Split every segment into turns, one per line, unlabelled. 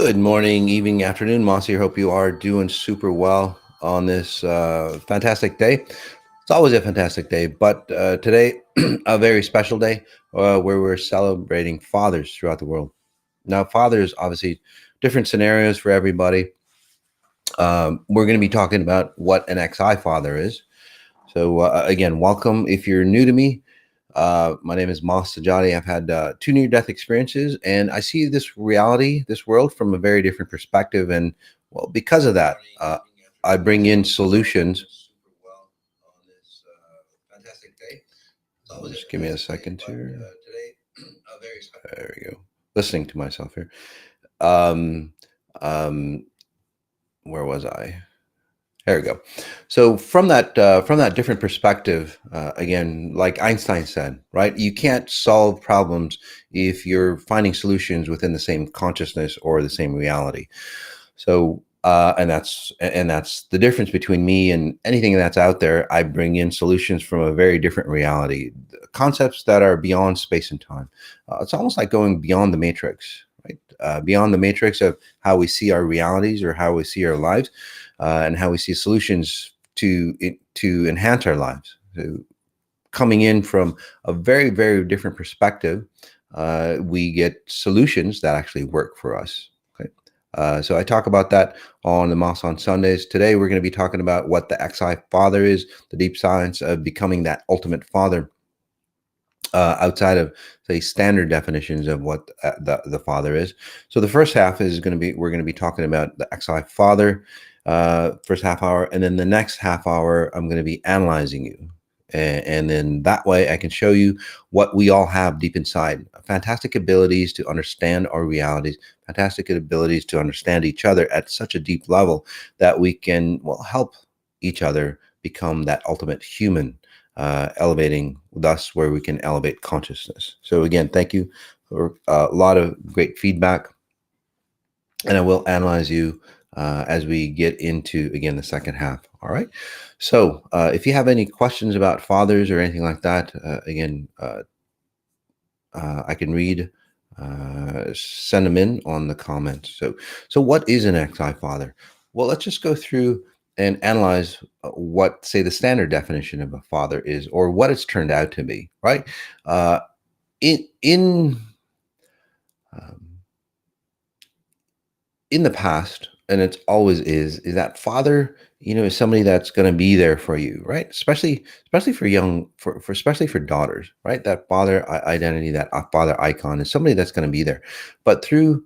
Good morning, evening, afternoon, Moss here. Hope you are doing super well on this fantastic day. It's always a fantastic day, but today, a very special day where we're celebrating fathers throughout the world. Now, fathers, obviously, different scenarios for everybody. We're going to be talking about what an XI father is. So, again, welcome. If you're new to me, my name is Mas Sajadi. I've had two near-death experiences, and I see this reality, this world, from a very different perspective. And well, because of that, I bring in solutions. Just give me a second here. There we go. Listening to myself here. Um, um, where was I? There we go. So from that different perspective, again, like Einstein said, right? You can't solve problems if you're finding solutions within the same consciousness or the same reality. So and that's the difference between me and anything that's out there. I bring in solutions from a very different reality, concepts that are beyond space and time. It's almost like going beyond the matrix, right? Beyond the matrix of how we see our realities or how we see our lives, and how we see solutions to enhance our lives. So coming in from a very, very different perspective, we get solutions that actually work for us. Okay. So I talk about that on the Moss on Sundays. Today, we're going to be talking about what the XI father is, the deep science of becoming that ultimate father, outside of, say, standard definitions of what the father is. So the first half is going to be, we're going to be talking about the XI father, first half hour. And then the next half hour, I'm going to be analyzing you. And then that way I can show you what we all have deep inside, fantastic abilities to understand our realities, fantastic abilities to understand each other at such a deep level that we can, well, help each other become that ultimate human, elevating thus where we can elevate consciousness. So again, thank you for a lot of great feedback, and I will analyze you as we get into, again, the second half. All right. So if you have any questions about fathers or anything like that, again, I can read. Send them in on the comments. So what is an XI father? Well, let's just go through and analyze what, say, the standard definition of a father is, or what it's turned out to be. Right? Uh, in um, in the past, and it's always is that father, is somebody that's going to be there for you, right? Especially for young, for especially for daughters, right? That father identity, that father icon is somebody that's going to be there. But through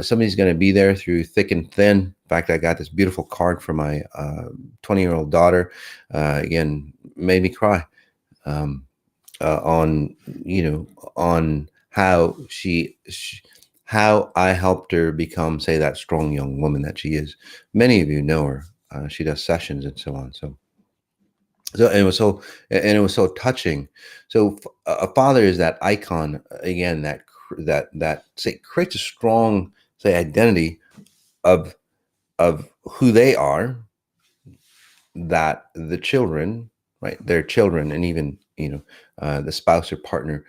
somebody's going to be there through thick and thin. In fact, I got this beautiful card from my 20-year-old daughter. Again, made me cry, on, on how how I helped her become, say, that strong young woman that she is. Many of you know her. She does sessions and so on. So and it was so touching. So a father is that icon, again, that say creates a strong, say, identity of who they are, that the children, right, their children, and even, the spouse or partner,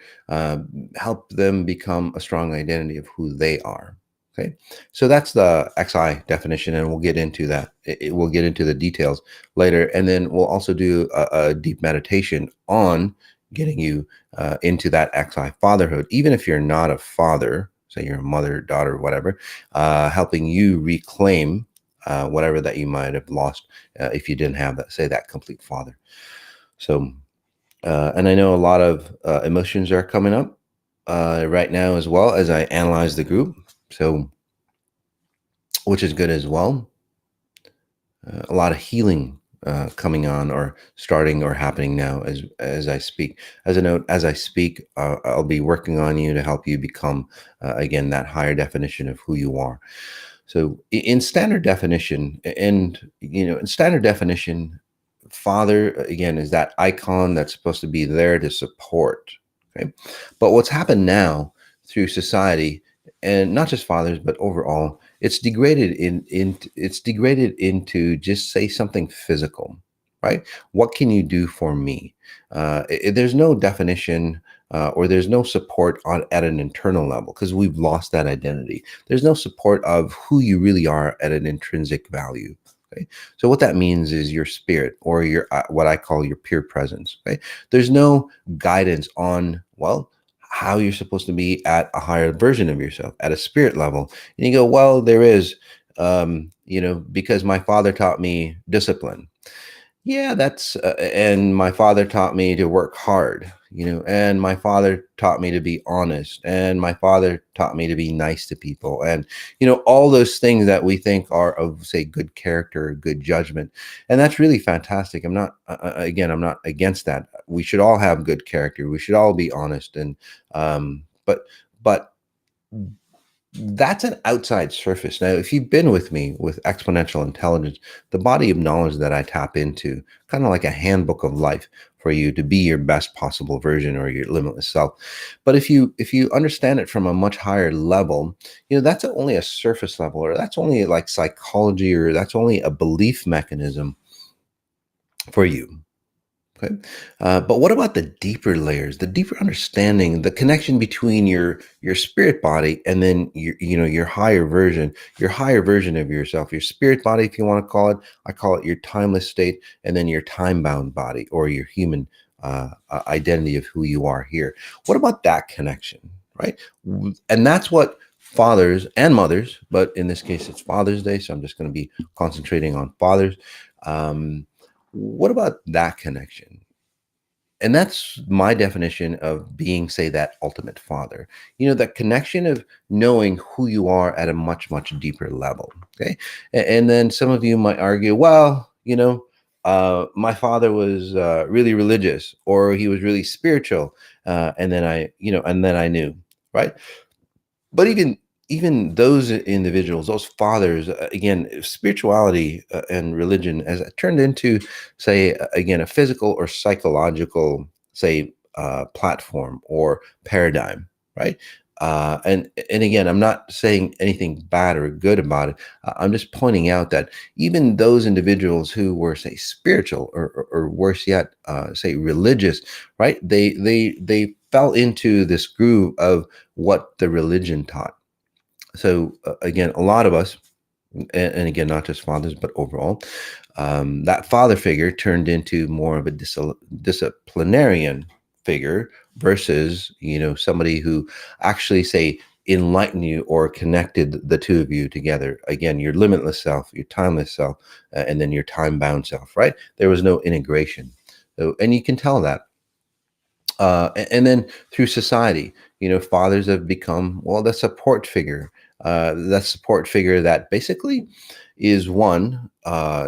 help them become a strong identity of who they are. Okay, so that's the XI definition, and we'll get into that. We'll get into the details later, and then we'll also do a deep meditation on getting you into that XI fatherhood, even if you're not a father, say you're a mother, daughter, whatever, helping you reclaim whatever that you might have lost if you didn't have that, say, that complete father. So, and I know a lot of emotions are coming up right now as well as I analyze the group. So, which is good as well. A lot of healing coming on, or starting, or happening now as I speak. As a note, as I speak, I'll be working on you to help you become, again, that higher definition of who you are. So in standard definition, and in standard definition, father, again, is that icon that's supposed to be there to support. Okay, but what's happened now through society, and not just fathers, but overall, it's degraded it's degraded into just, say, something physical, right? What can you do for me? There's no definition or there's no support at an internal level because we've lost that identity. There's no support of who you really are at an intrinsic value. Okay? So what that means is your spirit, or your what I call your pure presence. Okay? There's no guidance on, well, how you're supposed to be at a higher version of yourself at a spirit level. And you go, well, there is, because my father taught me discipline. Yeah, and my father taught me to work hard, and my father taught me to be honest, and my father taught me to be nice to people, and, all those things that we think are of, say, good character, good judgment. And that's really fantastic. I'm not against that. We should all have good character. We should all be honest. And, but that's an outside surface. Now, if you've been with me with exponential intelligence, the body of knowledge that I tap into, kind of like a handbook of life for you to be your best possible version or your limitless self. But if you understand it from a much higher level, that's only a surface level, or that's only like psychology, or that's only a belief mechanism for you. Okay. But what about the deeper layers, the deeper understanding, the connection between your spirit body and then your higher version of yourself, your spirit body, if you want to call it. I call it your timeless state, and then your time bound body, or your human identity of who you are here. What about that connection, right? And that's what fathers and mothers, but in this case it's Father's Day, so I'm just going to be concentrating on fathers. What about that connection? And that's my definition of being, say, that ultimate father. That connection of knowing who you are at a much, much deeper level. Okay. And then some of you might argue, well, my father was really religious, or he was really spiritual. And then I knew, right? But even those individuals, those fathers, again, spirituality and religion as it turned into, say, again, a physical or psychological, say, platform or paradigm, right? And again, I'm not saying anything bad or good about it. I'm just pointing out that even those individuals who were, say, spiritual, or worse yet, say, religious, right? They fell into this groove of what the religion taught. So again, a lot of us, and again, not just fathers, but overall, that father figure turned into more of a disciplinarian figure versus, somebody who actually, say, enlightened you or connected the two of you together. Again, your limitless self, your timeless self, and then your time bound self, right? There was no integration. So, and you can tell that. And then through society, fathers have become, well, the support figure. That support figure that basically is one,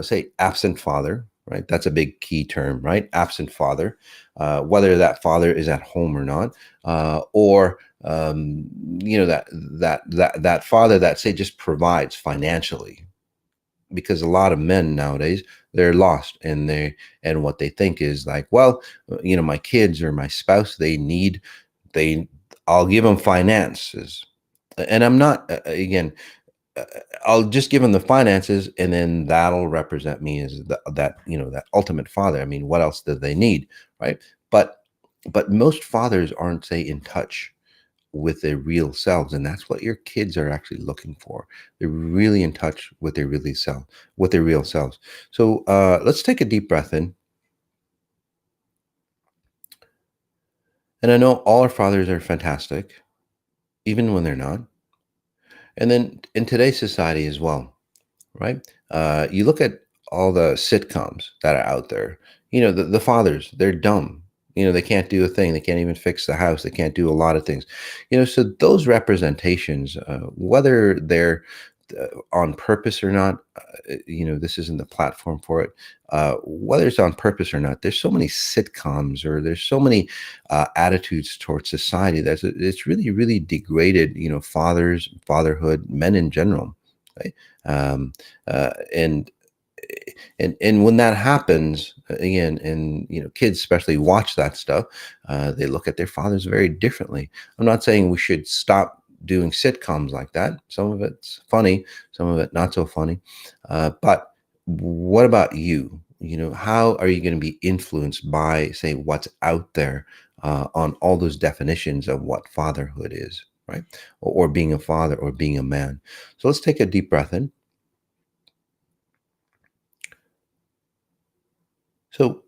say, absent father, right? That's a big key term, right? Absent father, whether that father is at home or not, or that father that, say, just provides financially, because a lot of men nowadays, they're lost, and what they think is like, well, my kids or my spouse, they I'll give them finances. And I'm not, again, uh, I'll just give them the finances, and then that'll represent me as that ultimate father. I mean, what else do they need, right? But most fathers aren't, say, in touch with their real selves, and that's what your kids are actually looking for. They're really in touch with their really self, with their real selves. So let's take a deep breath in. And I know all our fathers are fantastic, even when they're not. And then in today's society as well, right? You look at all the sitcoms that are out there. The fathers, they're dumb. They can't do a thing. They can't even fix the house. They can't do a lot of things. So those representations, whether they're on purpose or not, this isn't the platform for it. Whether it's on purpose or not, there's so many sitcoms, or there's so many attitudes towards society that it's really, really degraded, fathers, fatherhood, men in general, right? um, uh, and and when that happens again, and kids especially watch that stuff, they look at their fathers very differently. I'm not saying we should stop doing sitcoms like that. Some of it's funny, some of it not so funny. But what about you? How are you going to be influenced by, say, what's out there, on all those definitions of what fatherhood is, right? Or being a father or being a man. So let's take a deep breath in. So,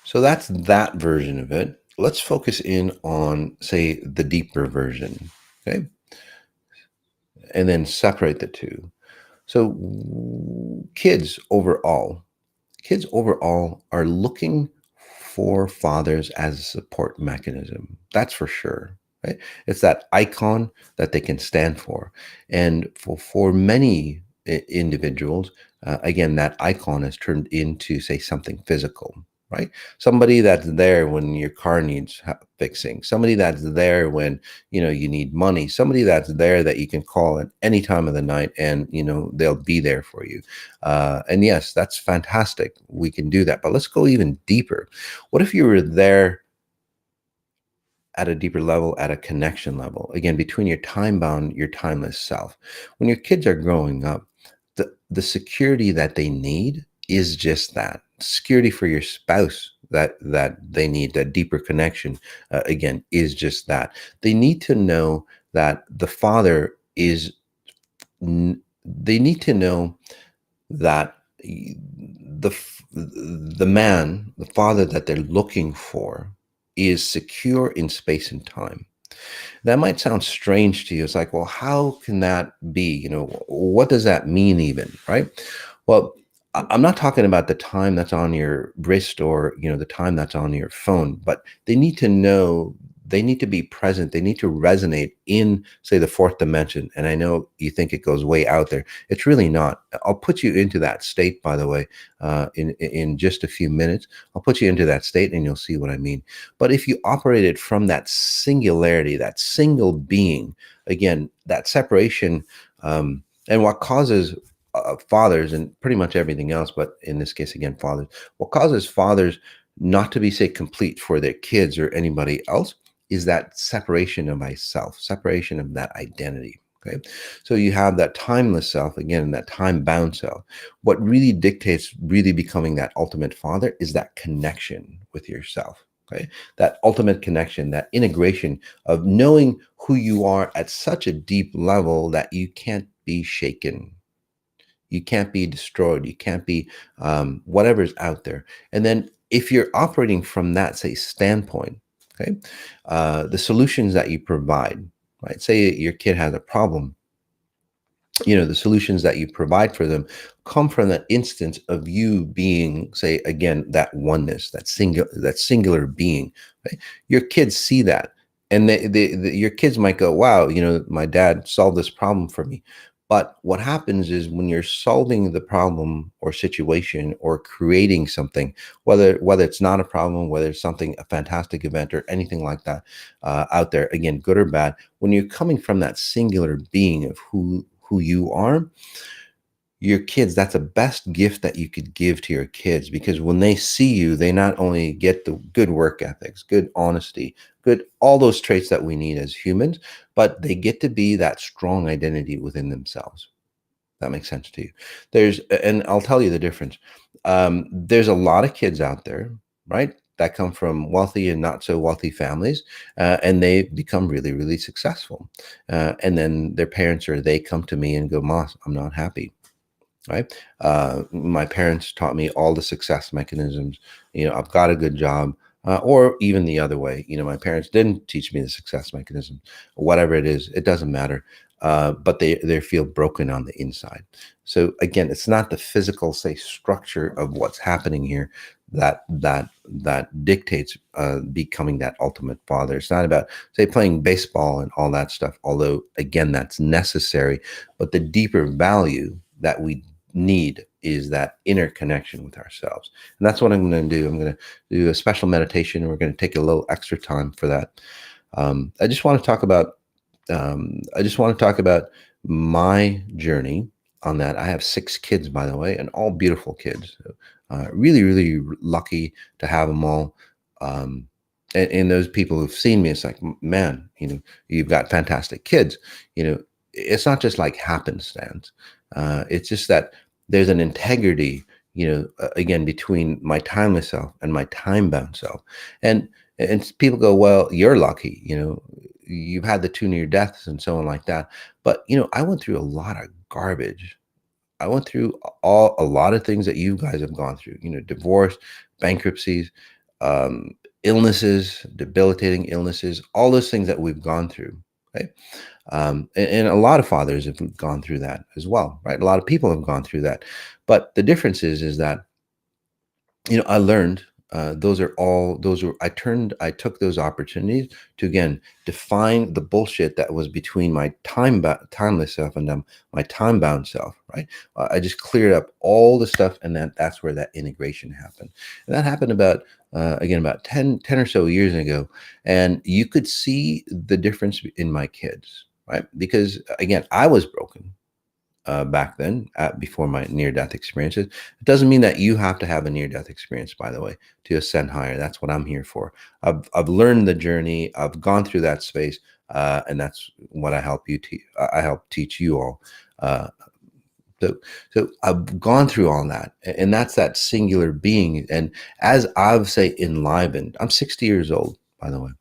so that's that version of it. Let's focus in on, say, the deeper version, okay? And then separate the two. So, kids overall are looking for fathers as a support mechanism. That's for sure. Right? It's that icon that they can stand for. And for many individuals, again, that icon has turned into, say, something physical, right? Somebody that's there when your car needs fixing, somebody that's there when, you need money, somebody that's there that you can call at any time of the night and, they'll be there for you. And yes, that's fantastic. We can do that. But let's go even deeper. What if you were there at a deeper level, at a connection level, again, between your time bound, your timeless self? When your kids are growing up, the security that they need is just that security for your spouse that they need, that deeper connection, again, is just that. They need to know that the father is, they need to know that the man, the father that they're looking for, is secure in space and time. That might sound strange to you. It's like, well, how can that be? What does that mean even, right? Well, I'm not talking about the time that's on your wrist or, the time that's on your phone, but they need to know, they need to be present. They need to resonate in, say, the fourth dimension. And I know you think it goes way out there. It's really not. I'll put you into that state, by the way, in just a few minutes. I'll put you into that state and you'll see what I mean. But if you operated from that singularity, that single being, again, that separation, and what causes fathers and pretty much everything else, but in this case, again, fathers, what causes fathers not to be, say, complete for their kids or anybody else is that separation of myself, separation of that identity. Okay. So you have that timeless self, again, that time bound self. What really dictates really becoming that ultimate father is that connection with yourself. Okay. That ultimate connection, that integration of knowing who you are at such a deep level that you can't be shaken. You can't be destroyed. You can't be whatever's out there. And then if you're operating from that, say, standpoint, okay, the solutions that you provide, right? Say your kid has a problem, the solutions that you provide for them come from that instance of you being, say, again, that oneness, that singular being, right? Your kids see that, and your kids might go, wow, my dad solved this problem for me. But what happens is when you're solving the problem or situation or creating something, whether it's not a problem, whether it's something, a fantastic event or anything like that, out there, again, good or bad, when you're coming from that singular being of who you are, your kids, that's the best gift that you could give to your kids, because when they see you, they not only get the good work ethics, good honesty, good, all those traits that we need as humans, but they get to be that strong identity within themselves. That makes sense to you. And I'll tell you the difference. There's a lot of kids out there, right, that come from wealthy and not so wealthy families, and they become really, really successful. And then their parents, or they come to me and go, Moss, I'm not happy. Right. My parents taught me all the success mechanisms. I've got a good job, or even the other way. My parents didn't teach me the success mechanism. Whatever it is, it doesn't matter. But they feel broken on the inside. So again, it's not the physical, say, structure of what's happening here that dictates becoming that ultimate father. It's not about, say, playing baseball and all that stuff. Although again, that's necessary, but the deeper value that we need is that inner connection with ourselves. And that's what I'm going to do. I'm going to do a special meditation. We're going to take a little extra time for that. I just want to talk about my journey on that. I have 6 kids, by the way, and all beautiful kids. Really, really lucky to have them all. And those people who've seen me, it's like, man, you've got fantastic kids. It's not just like happenstance. It's just that there's an integrity, again, between my timeless self and my time bound self. And And people go, well, you're lucky, you've had the two near deaths and so on like that. But I went through a lot of garbage. I went through a lot of things that you guys have gone through, divorce, bankruptcies, um, illnesses, debilitating illnesses, all those things that we've gone through. Right. And a lot of fathers have gone through that as well, right? A lot of people have gone through that. But the difference is that I learned, I took those opportunities to, again, define the bullshit that was between my timeless self and my time bound self, right? I just cleared up all the stuff, and that's where that integration happened. And that happened again, about 10 or so years ago. And you could see the difference in my kids, right? Because, again, I was broken back then, before my near-death experiences. It doesn't mean that you have to have a near-death experience, by the way, to ascend higher. That's what I'm here for. I've learned the journey. I've gone through that space, and that's what I help you. I help teach you all. Uh, so I've gone through all that, and that's that singular being. And as I've say enlivened, I'm 60 years old, by the way.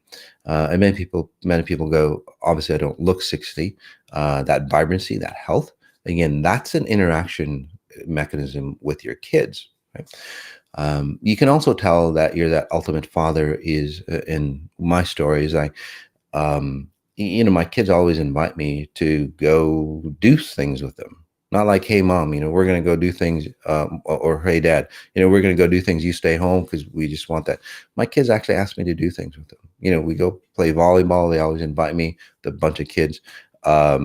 And many people go, obviously I don't look 60. That vibrancy, that health, again, that's an interaction mechanism with your kids, right? You can also tell that you're that ultimate father is, in my story, is like, my kids always invite me to go do things with them. Not like, hey, mom, we're going to go do things, or hey, dad, we're going to go do things. You stay home because we just want that. My kids actually ask me to do things with them. We go play volleyball. They always invite me, the bunch of kids. Well,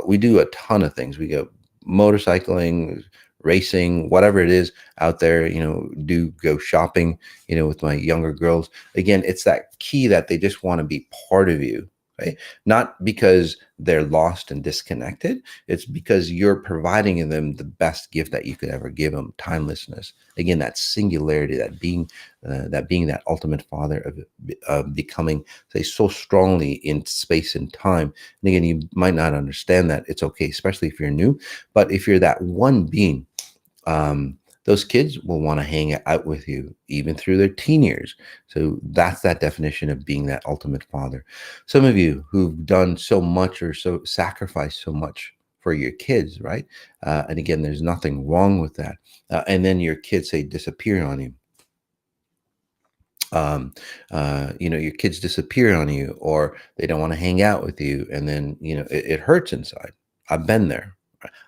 we do a ton of things. We go motorcycling, racing, whatever it is out there, do go shopping, with my younger girls. Again, it's that key that they just want to be part of you, right? Not because they're lost and disconnected. It's because you're providing them the best gift that you could ever give them, timelessness. Again, that singularity, that being that ultimate father of becoming, say, so strongly in space and time. And again, you might not understand that. It's okay, especially if you're new. But if you're that one being, those kids will want to hang out with you even through their teen years. So that's that definition of being that ultimate father. Some of you who've done so much or so sacrificed so much for your kids, right? And again, there's nothing wrong with that. And then your kids, say, disappear on you. Your kids disappear on you, or they don't want to hang out with you, and then it hurts inside. I've been there.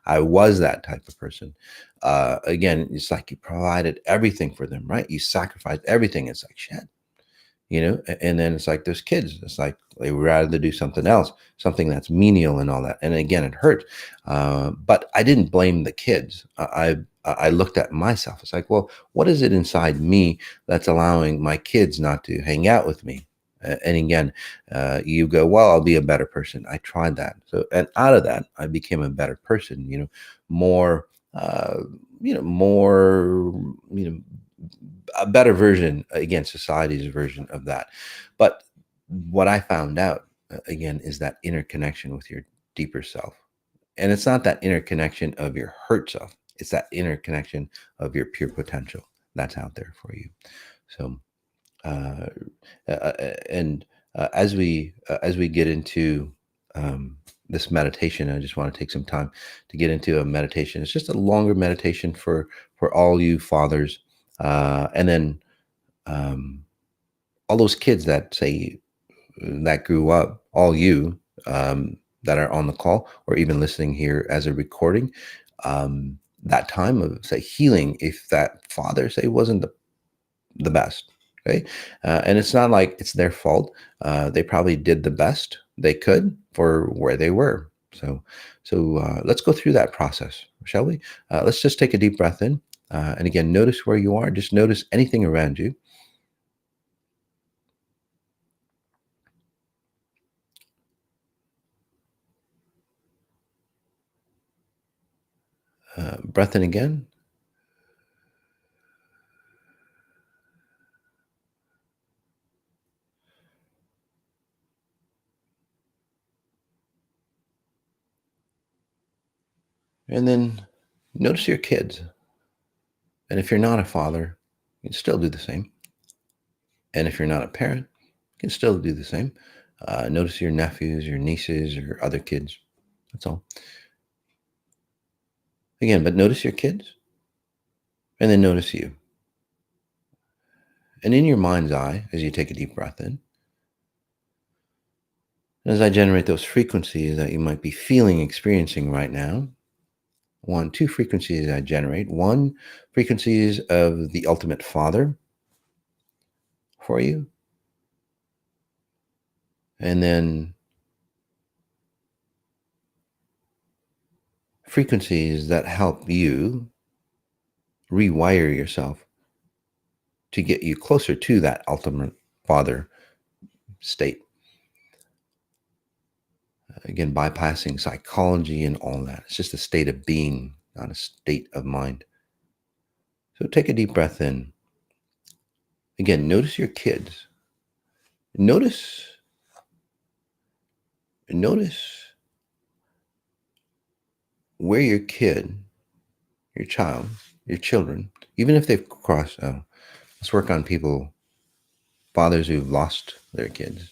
I was that type of person. Again, it's like you provided everything for them, right? You sacrificed everything. It's like, shit, and then it's like those kids, it's like they would rather do something else, something that's menial and all that. And again, it hurt. But I didn't blame the kids. I looked at myself. It's like, well, what is it inside me that's allowing my kids not to hang out with me? And again, you go, well, I'll be a better person. I tried that. So, and out of that, I became a better person, more, more, a better version, again, society's version of that. But what I found out, again, is that interconnection with your deeper self. And it's not that interconnection of your hurt self, it's that interconnection of your pure potential that's out there for you. So, uh, and as we get into this meditation, I just want to take some time to get into a meditation. It's just a longer meditation for all you fathers, and then um, all those kids that, say, that grew up, all you, that are on the call or even listening here as a recording, that time of, say, healing, if that father, say, wasn't the best. Okay. And it's not like it's their fault. They probably did the best they could for where they were. So let's go through that process, shall we? Let's just take a deep breath in. And again, notice where you are. Just notice anything around you. Breath in again. And then notice your kids. And if you're not a father, you can still do the same. And if you're not a parent, you can still do the same. Notice your nephews, your nieces, or other kids. That's all. Again, but notice your kids and then notice you. And in your mind's eye, as you take a deep breath in, as I generate those frequencies that you might be feeling, experiencing right now, two frequencies I generate. One, frequencies of the ultimate father for you. And then frequencies that help you rewire yourself to get you closer to that ultimate father state. Again, bypassing psychology and all that. It's just a state of being, not a state of mind. So take a deep breath in. Again, notice your kids. Notice where your kid, your child, your children, even if they've crossed, let's work on fathers who've lost their kids.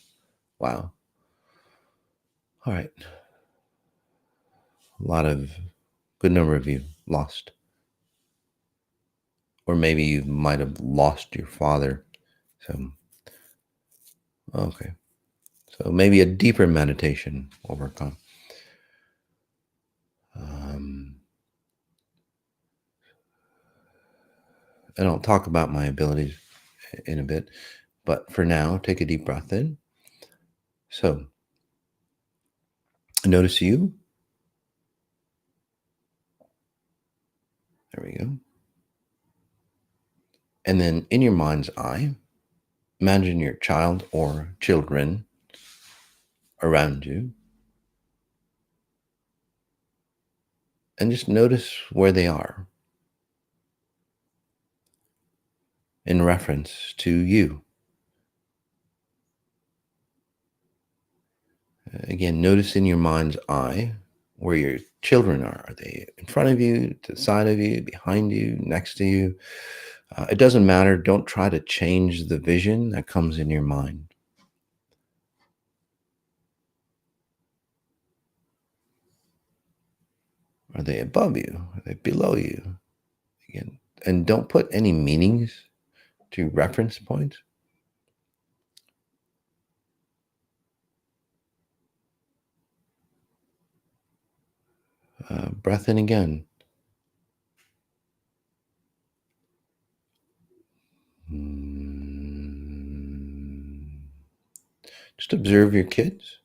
Wow. All right. Good number of you lost. Or maybe you might have lost your father. So, okay. So maybe a deeper meditation will work on. And I'll talk about my abilities in a bit. But for now, take a deep breath in. So, notice you. There we go. And then in your mind's eye, imagine your child or children around you. And just notice where they are in reference to you. Again, notice in your mind's eye where your children are. Are they in front of you, to the side of you, behind you, next to you? It doesn't matter. Don't try to change the vision that comes in your mind. Are they above you? Are they below you? Again, and don't put any meanings to reference points. Breath in again. Just observe your kids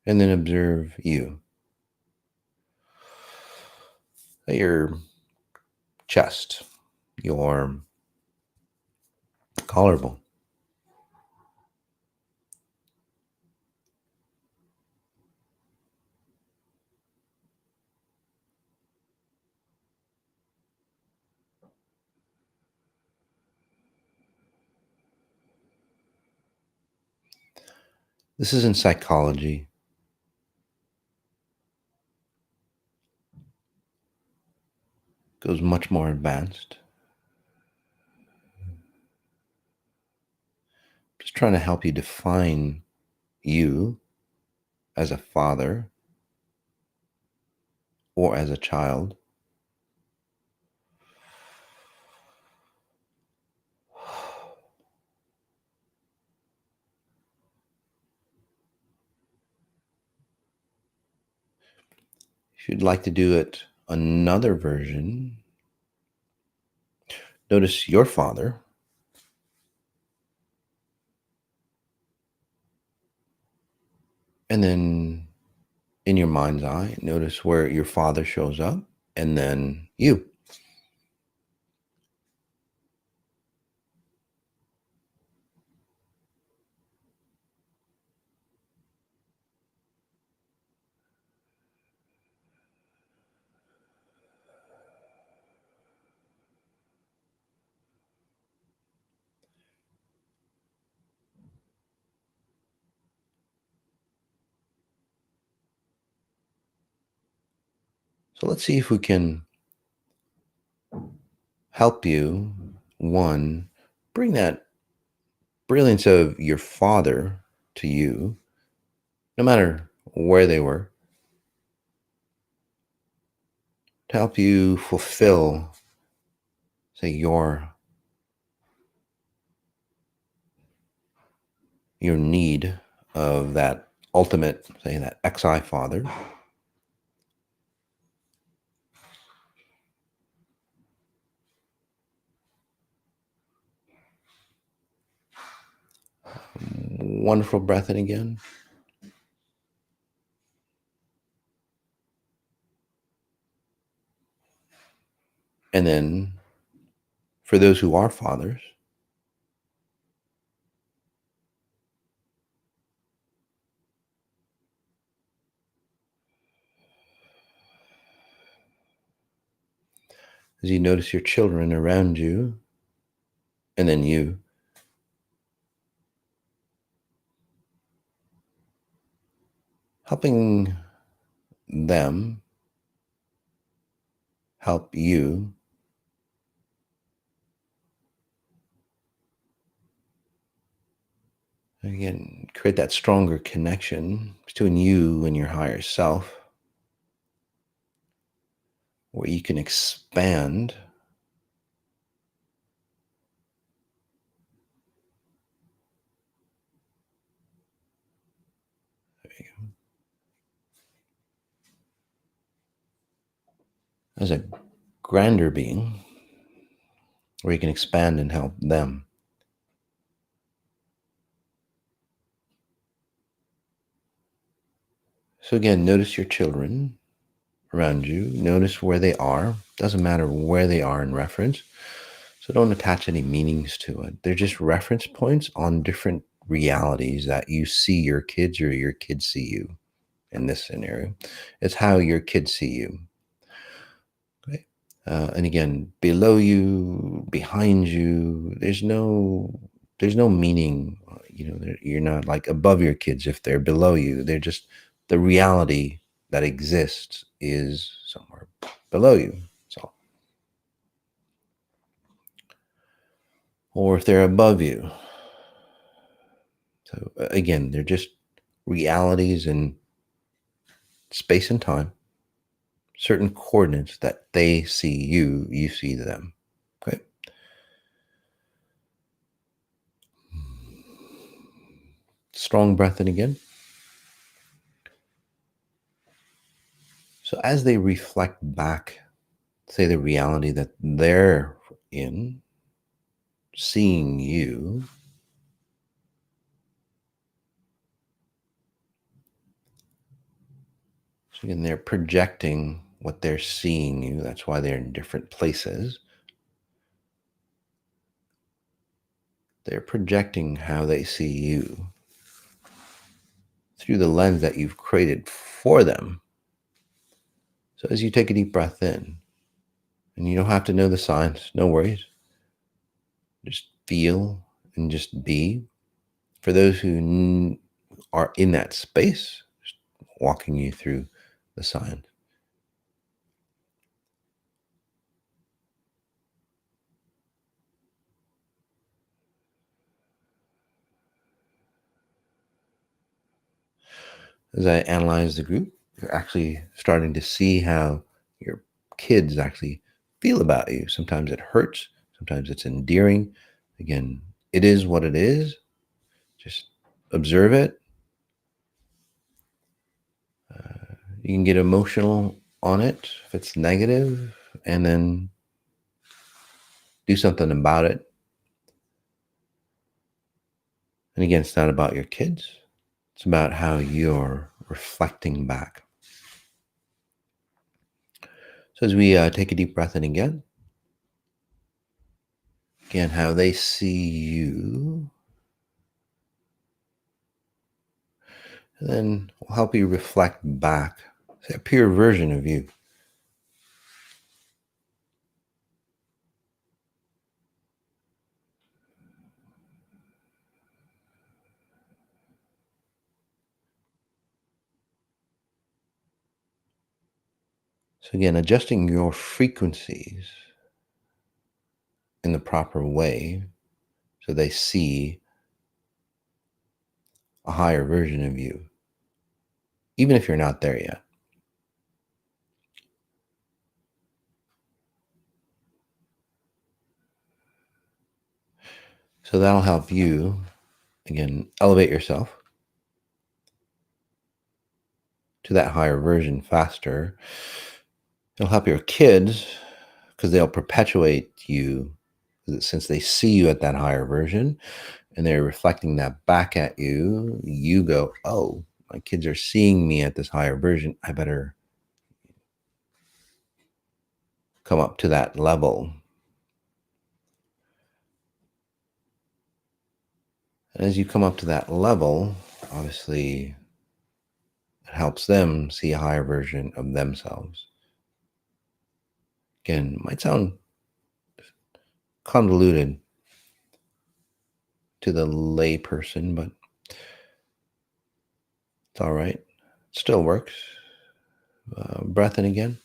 and then observe you. Your chest, your collarbone. This is in psychology. Goes much more advanced. Just trying to help you define you as a father or as a child. If you'd like to do it another version, notice your father. And then in your mind's eye, notice where your father shows up and then you. So let's see if we can help you, one, bring that brilliance of your father to you, no matter where they were, to help you fulfill, say, your need of that ultimate, say, that XI father. Wonderful breath in again. And then for those who are fathers, as you notice your children around you, and then you, helping them help you again, create that stronger connection between you and your higher self, where you can expand as a grander being, where you can expand and help them. So again, notice your children around you. Notice where they are. Doesn't matter where they are in reference. So don't attach any meanings to it. They're just reference points on different realities that you see your kids or your kids see you in this scenario. It's how your kids see you. Okay. And again, below you, behind you, there's no meaning. You're not like above your kids if they're below you. They're just the reality that exists is somewhere below you. So, or if they're above you. So again, they're just realities in space and time, certain coordinates that they see you, you see them. Okay. Strong breath in again. So as they reflect back, say, the reality that they're in, seeing you, so again, they're projecting what they're seeing you. That's why they're in different places. They're projecting how they see you through the lens that you've created for them. So as you take a deep breath in, and you don't have to know the signs, no worries. Just feel and just be. For those who are in that space, just walking you through the signs. As I analyze the group, you're actually starting to see how your kids actually feel about you. Sometimes it hurts, sometimes it's endearing. Again, it is what it is. Just observe it. You can get emotional on it if it's negative, and then do something about it. And again, it's not about your kids. It's about how you're reflecting back. So as we take a deep breath in again, how they see you, and then we'll help you reflect back, say, a pure version of you. So again, adjusting your frequencies in the proper way So they see a higher version of you, even if you're not there yet. So that'll help you, again, elevate yourself to that higher version faster. It'll help your kids because they'll perpetuate you since they see you at that higher version and they're reflecting that back at you. You go, oh, my kids are seeing me at this higher version. I better come up to that level. And as you come up to that level, obviously, it helps them see a higher version of themselves. Again, might sound convoluted to the lay person, but it's all right. It still works. Breath in again.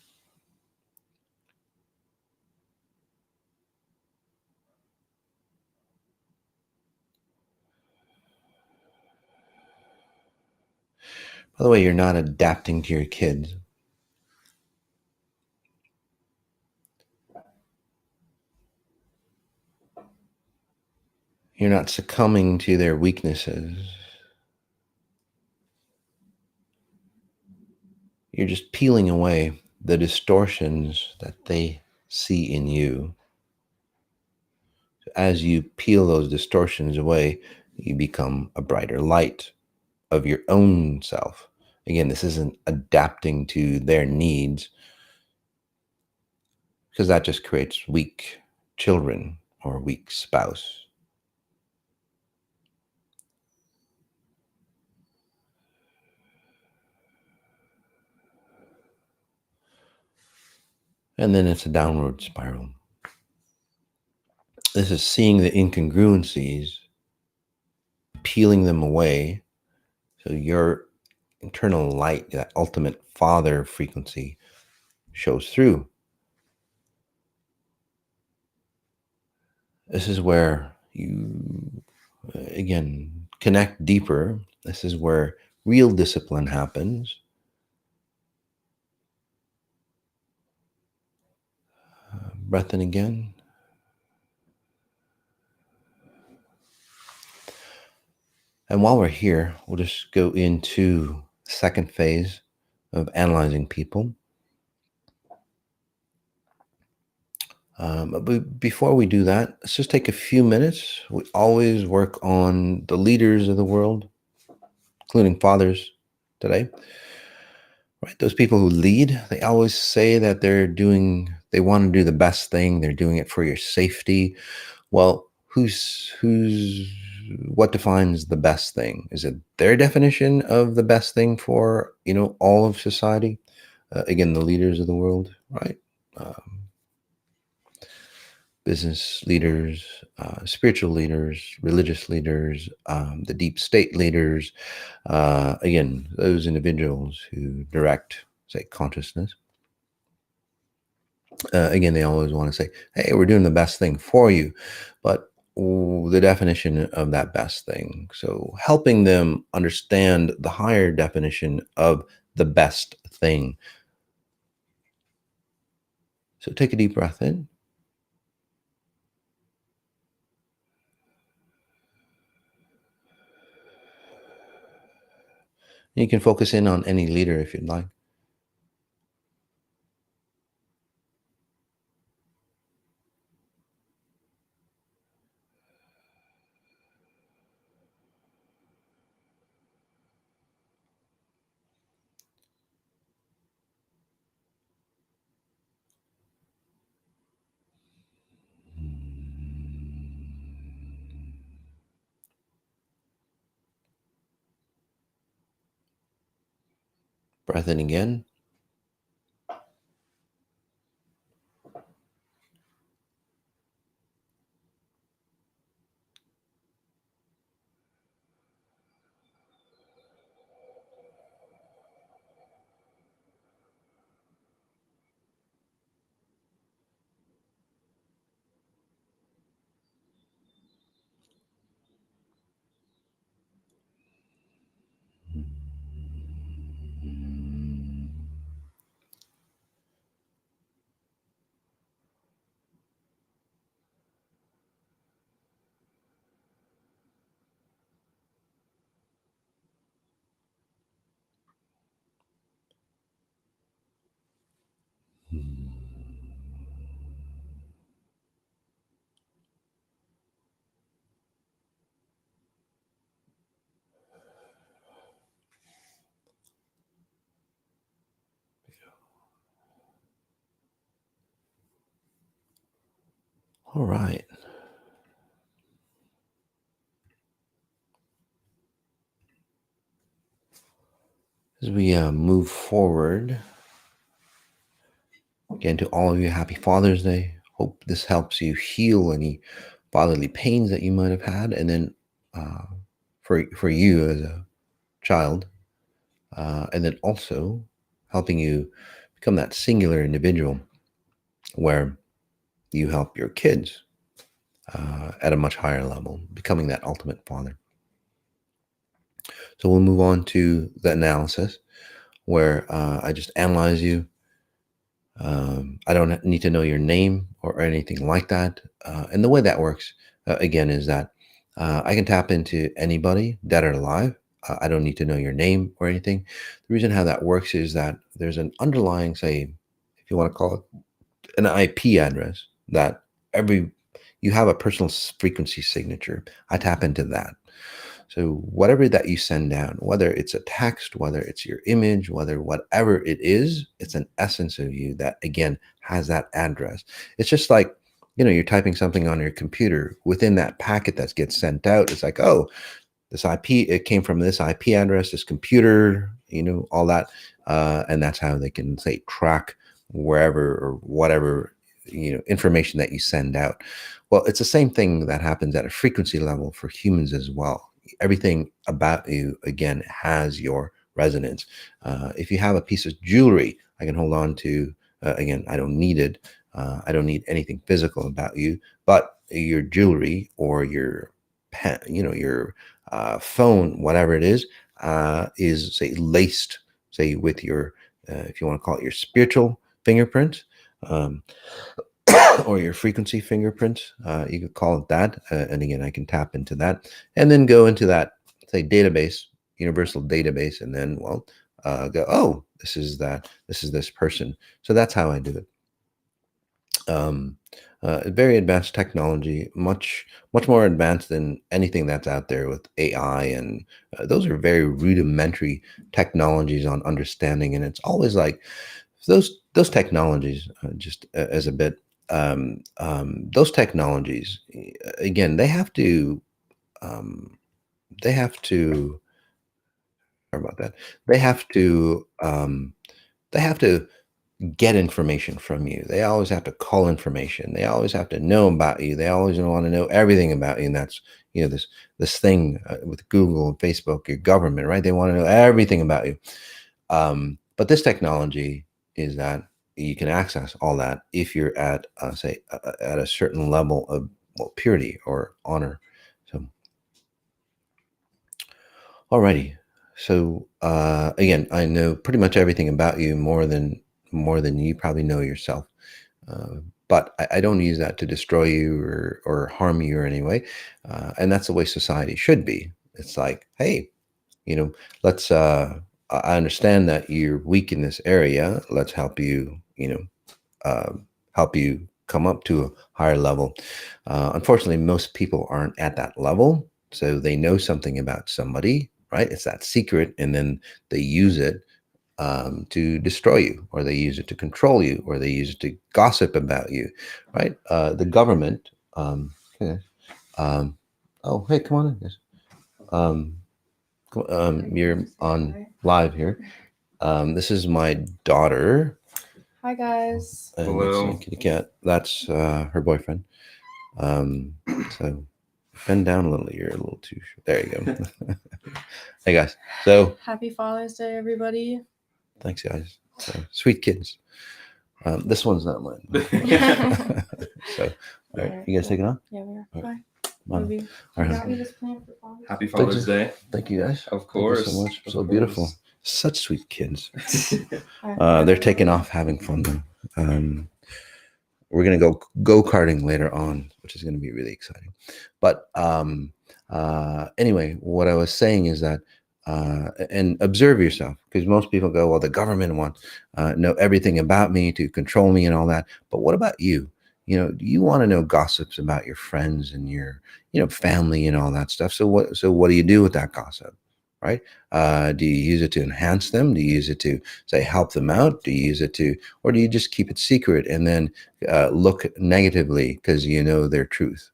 By the way, you're not adapting to your kids. You're not succumbing to their weaknesses. You're just peeling away the distortions that they see in you. As you peel those distortions away, you become a brighter light of your own self. Again, this isn't adapting to their needs because that just creates weak children or a weak spouse. And then it's a downward spiral. This is seeing the incongruencies, peeling them away. So your internal light, that ultimate father frequency, shows through. This is where you, again, connect deeper. This is where real discipline happens. Breath in again. And while we're here, we'll just go into the second phase of analyzing people. But before we do that, let's just take a few minutes. We always work on the leaders of the world, including fathers today. Right? Those people who lead, they always say that they want to do the best thing. They're doing it for your safety. Well, what defines the best thing? Is it their definition of the best thing for, all of society? Again, the leaders of the world, right? Business leaders, spiritual leaders, religious leaders, the deep state leaders, again, those individuals who direct, say, consciousness. Again, they always want to say, hey, we're doing the best thing for you. But the definition of that best thing. So helping them understand the higher definition of the best thing. So take a deep breath in. You can focus in on any leader if you'd like. Breath in again. All right. As we move forward, again, to all of you, happy Father's Day. Hope this helps you heal any bodily pains that you might have had. And then for you as a child, and then also helping you become that singular individual where you help your kids at a much higher level, becoming that ultimate father. So we'll move on to the analysis where I just analyze you. I don't need to know your name or anything like that. And the way that works, again, is that I can tap into anybody, dead or alive. I don't need to know your name or anything. The reason how that works is that there's an underlying, say, if you want to call it an IP address, that you have a personal frequency signature. I tap into that. So whatever that you send down, whether it's a text, whether it's your image, whatever it is, it's an essence of you that, again, has that address. It's just like, you're typing something on your computer. Within that packet that gets sent out, it's like, oh, this IP, it came from this IP address, this computer, all that. And that's how they can, say, track wherever or whatever, information that you send out. Well, it's the same thing that happens at a frequency level for humans as well. Everything about you, again, has your resonance. If you have a piece of jewelry I can hold on to, again, I don't need it. I don't need anything physical about you, but your jewelry or your pen, your phone, whatever it is, say laced, say with your, if you want to call it your spiritual fingerprint, or your frequency fingerprint, you could call it that. And again, I can tap into that and then go into that, say, database, universal database, and then, go, oh, this is this person. So that's how I do it. Very advanced technology, much more advanced than anything that's out there with AI, and those are very rudimentary technologies on understanding. And it's always like those technologies, just as a bit, those technologies, again, they have to sorry about that, they have to get information from you. They always have to call information. They always have to know about you. They always want to know everything about you. And that's, this thing with Google and Facebook, your government, right? They want to know everything about you. But this technology is that you can access all that if you're at, say, at a certain level of purity or honor. So, alrighty. So again, I know pretty much everything about you, more than you probably know yourself. But I don't use that to destroy you or harm you or any way. And that's the way society should be. It's like, hey, let's, I understand that you're weak in this area. Let's help you, help you come up to a higher level. Unfortunately, most people aren't at that level. So they know something about somebody, right? It's that secret. And then they use it to destroy you, or they use it to control you, or they use it to gossip about you, right? The government, okay. Oh, hey, come on in, guys. You're on live here. This is my daughter.
Hi, guys.
And
hello.
Kitty Cat. That's her boyfriend. So bend down a little. You're a little too short. There you go. Hey, guys. So
happy Father's Day, everybody.
Thanks, guys. So, sweet kids. This one's not mine. So, all right, you guys take it on?
Yeah, we are.
All right.
Movie.
All right.
Got me this plant for Father's
Happy Father's Day.
Thank you, guys.
Of course.
Thank you so much.
Of
So
course.
beautiful. Such sweet kids.
Day.
They're taking off, having fun though. We're gonna go karting later on, which is gonna be really exciting. But anyway, what I was saying is that and observe yourself, because most people go, well, the government wants know everything about me to control me and all that. But what about you? Do you want to know gossips about your friends and your family and all that stuff? So what do you do with that gossip? right? Do you use it to enhance them? Do you use it to say help them out? Do you use it to, or do you just keep it secret and then look negatively because you know their truth,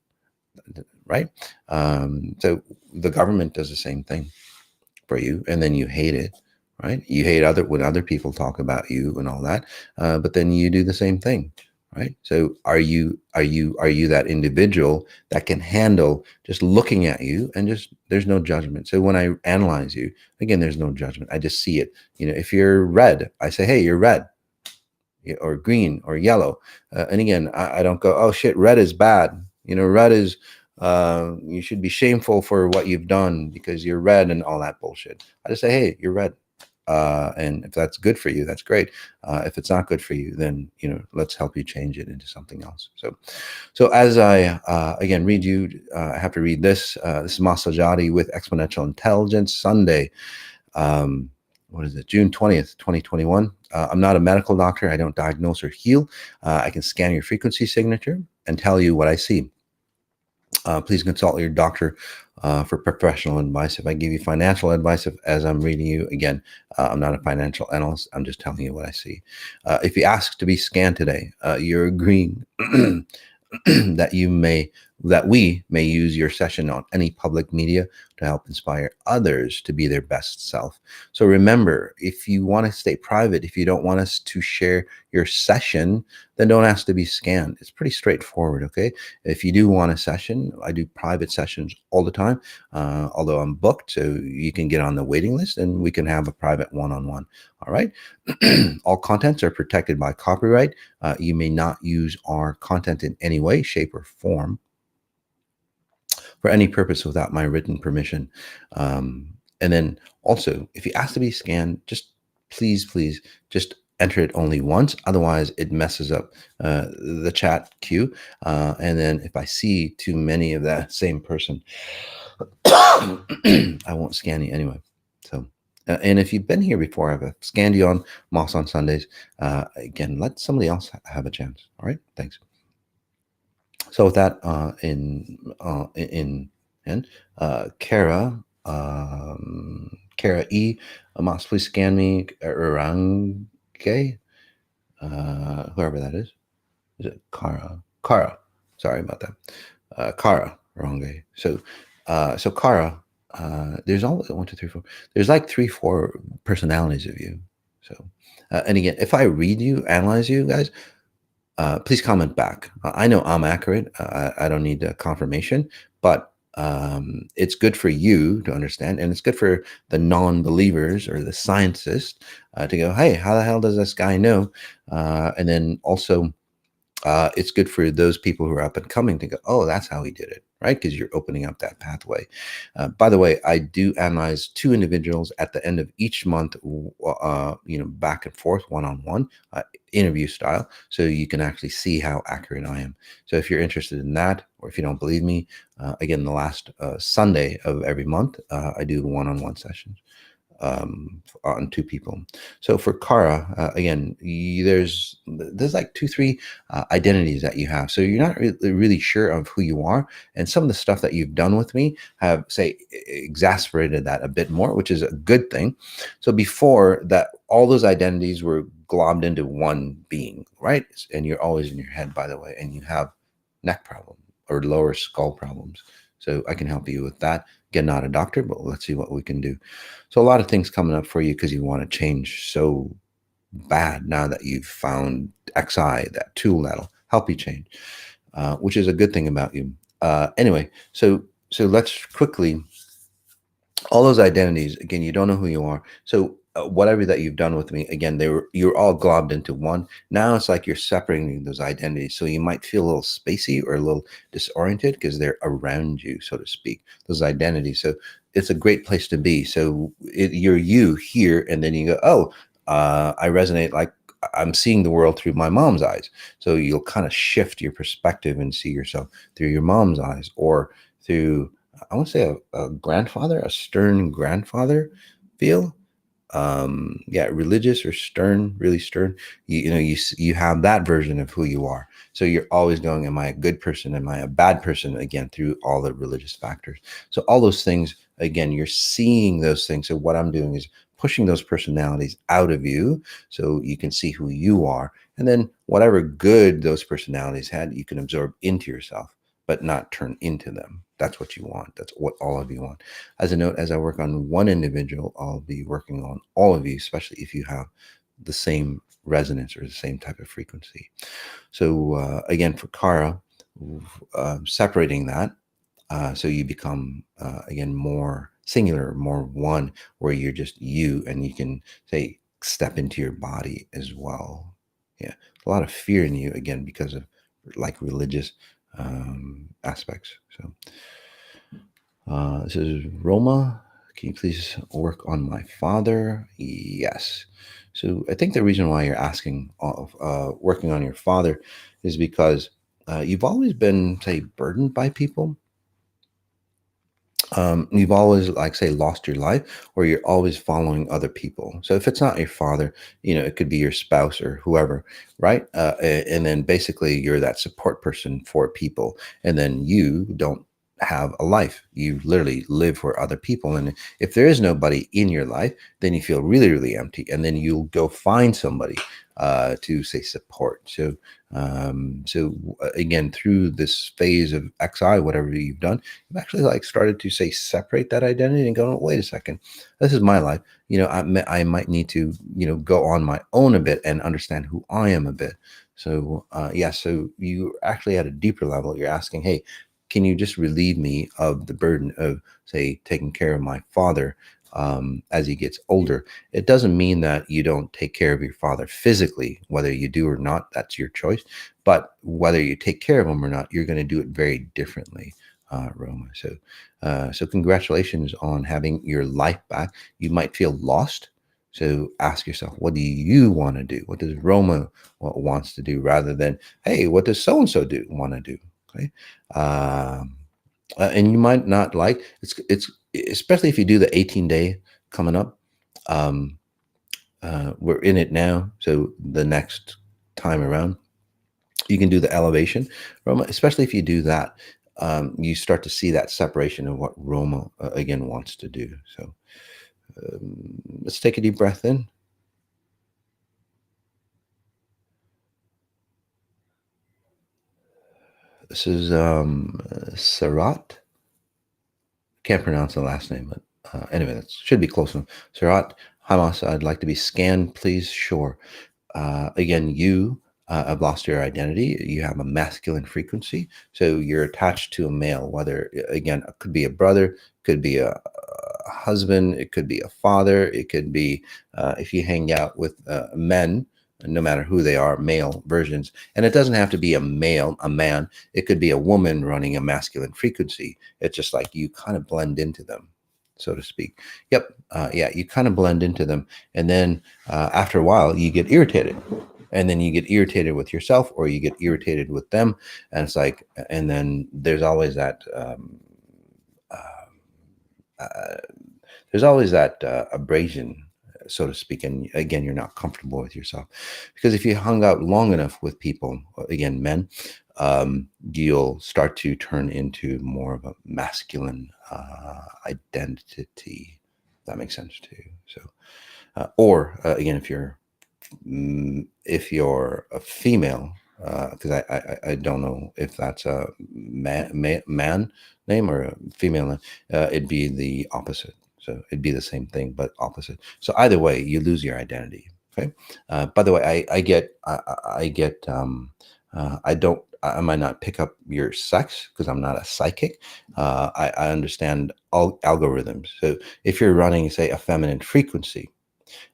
right? So the government does the same thing for you, and then you hate it, right? You hate other when other people talk about you and all that, but then you do the same thing, right? So are you that individual that can handle just looking at you and just there's no judgment? So when I analyze you, again, there's no judgment. I just see it. If you're red, I say, hey, you're red, or green or yellow, and again, I don't go, oh shit, red is bad. Red is you should be shameful for what you've done because you're red and all that bullshit. I just say, hey, you're red, and if that's good for you, that's great. If it's not good for you, then let's help you change it into something else. So as I again read you, I have to read this. This is Masati with Exponential Intelligence, Sunday. What is it? June 20th, 2021. I'm not a medical doctor. I don't diagnose or heal. I can scan your frequency signature and tell you what I see. Please consult your doctor for professional advice. If I give you financial advice, as I'm reading you, again, I'm not a financial analyst. I'm just telling you what I see. If you ask to be scanned today, you're agreeing that we may use your session on any public media to help inspire others to be their best self. So remember, if you want to stay private, if you don't want us to share your session, then don't ask to be scanned. It's pretty straightforward, okay? If you do want a session, I do private sessions all the time, although I'm booked, so you can get on the waiting list and we can have a private one-on-one, all right? All contents are protected by copyright. You may not use our content in any way, shape, or form for any purpose without my written permission. And then also, if you ask to be scanned, just please just enter it only once. Otherwise, it messes up the chat queue. And then if I see too many of that same person, I won't scan you anyway. So, and if you've been here before, I've scanned you on Moss on Sundays. Again, let somebody else have a chance. All right, thanks. So with that, Kara, Kara E, Moss, please scan me, Orange, whoever that is. Is it Kara? Kara, sorry about that. Kara, Orange. So Kara, there's always 1, 2, 3, 4. There's like 3, 4 personalities of you. So, and again, if I read you, analyze you guys, please comment back. I know I'm accurate. I don't need confirmation, but it's good for you to understand, and it's good for the non-believers or the scientists to go, hey, how the hell does this guy know? And then also, it's good for those people who are up and coming to go, oh, that's how he did it, right? Because you're opening up that pathway. By the way, I do analyze 2 individuals at the end of each month, back and forth, one-on-one, interview style, so you can actually see how accurate I am. So if you're interested in that, or if you don't believe me, again, the last Sunday of every month, I do one-on-one sessions on 2 people. So for Kara, again, there's like 2, 3 identities that you have. So you're not really sure of who you are, and some of the stuff that you've done with me have, say, exasperated that a bit more, which is a good thing. So before that, all those identities were globbed into one being, right? And you're always in your head, by the way, and you have neck problem or lower skull problems. So I can help you with that. Again, not a doctor, but let's see what we can do. So a lot of things coming up for you because you want to change so bad now that you've found XI, that tool that'll help you change, which is a good thing about you. Anyway, so let's quickly, all those identities, again, you don't know who you are. So whatever that you've done with me, again, you're all globbed into one. Now it's like you're separating those identities. So you might feel a little spacey or a little disoriented because they're around you, so to speak, those identities. So it's a great place to be. So you're you here, and then you go, oh, I resonate, like I'm seeing the world through my mom's eyes. So you'll kind of shift your perspective and see yourself through your mom's eyes, or through, I want to say a grandfather, a stern grandfather feel. Religious or stern, really stern. You have that version of who you are. So you're always going, am I a good person? Am I a bad person? Again, through all the religious factors. So all those things again, you're seeing those things. So what I'm doing is pushing those personalities out of you so you can see who you are. And then whatever good those personalities had, you can absorb into yourself, but not turn into them. That's what you want. That's what all of you want. As a note, as I work on one individual, I'll be working on all of you, especially if you have the same resonance or the same type of frequency. So again, for Kara, separating that, so you become again more singular, more one, where you're just you, and you can say step into your body as well. Yeah, a lot of fear in you again because of like religious aspects. So this is Roma. Can you please work on my father? Yes. So I think the reason why you're asking of working on your father is because you've always been, say, burdened by people. You've always, like, say, lost your life, or you're always following other people. So if it's not your father, it could be your spouse or whoever, right? And then basically you're that support person for people, and then you don't have a life. You literally live for other people. And if there is nobody in your life, then you feel really, really empty. And then you'll go find somebody to, say, support. So again, through this phase of XI, whatever you've done, you've actually like started to, say, separate that identity and go, wait a second, this is my life. I might need to, go on my own a bit and understand who I am a bit. So so you actually at a deeper level, you're asking, hey, can you just relieve me of the burden of, say, taking care of my father as he gets older? It doesn't mean that you don't take care of your father physically, whether you do or not, that's your choice. But whether you take care of him or not, you're going to do it very differently, Roma. So congratulations on having your life back. You might feel lost. So ask yourself, what do you want to do? What does Roma wants to do, rather than, hey, what does so-and-so want to do? Okay. And you might not like it's especially if you do the 18-day coming up. Um, we're in it now, so the next time around, you can do the elevation, Roma. Especially if you do that, you start to see that separation of what Roma again wants to do. So let's take a deep breath in. This is Sarat. Can't pronounce the last name, but anyway, that should be close enough. Sarat, Hamas, I'd like to be scanned, please. Sure. Again, you have lost your identity. You have a masculine frequency, so you're attached to a male. Whether, again, it could be a brother, could be a husband, it could be a father, it could be if you hang out with men, no matter who they are, male versions. And it doesn't have to be a man. It could be a woman running a masculine frequency. It's just like you kind of blend into them, so to speak. Yep. You kind of blend into them. And then after a while, you get irritated. And then you get irritated with yourself, or you get irritated with them. And it's like, and then there's always that, abrasion, so to speak. And again, you're not comfortable with yourself, because if you hung out long enough with people, again, men, you'll start to turn into more of a masculine identity. That makes sense too. So, or again, if you're a female, because I don't know if that's a man name or a female name, it'd be the opposite. So it'd be the same thing, but opposite. So either way, you lose your identity. Okay. By the way, I might not pick up your sex because I'm not a psychic. I understand all algorithms. So if you're running, say, a feminine frequency,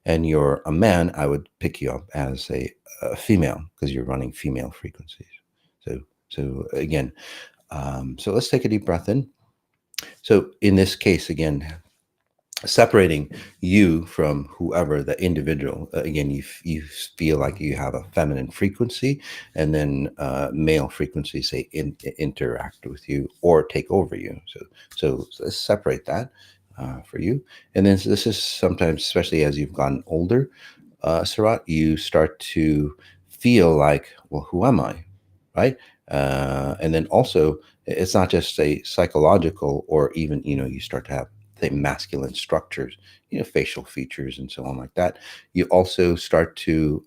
and you're a man, I would pick you up as a female because you're running female frequencies. So again, so let's take a deep breath in. So in this case, again, separating you from whoever the individual, again, you feel like you have a feminine frequency, and then male frequencies, say, interact with you or take over you. So let's separate that for you. And then this is sometimes, especially as you've gotten older, Sarat, you start to feel like, well, who am I, right? And then also, it's not just, say, psychological, or even, you start to have say masculine structures, facial features and so on like that. You also start to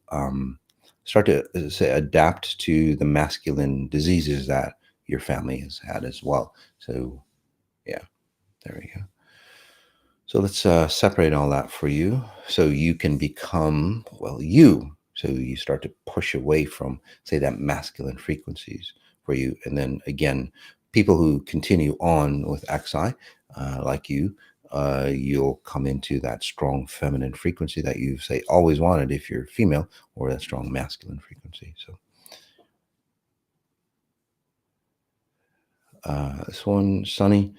say adapt to the masculine diseases that your family has had as well. So yeah, there we go. So let's separate all that for you so you can become, well, you. So you start to push away from, say, that masculine frequencies for you. And then again, people who continue on with XI, like you, you'll come into that strong feminine frequency that you, say, always wanted if you're female, or that strong masculine frequency. So this one, Sunny,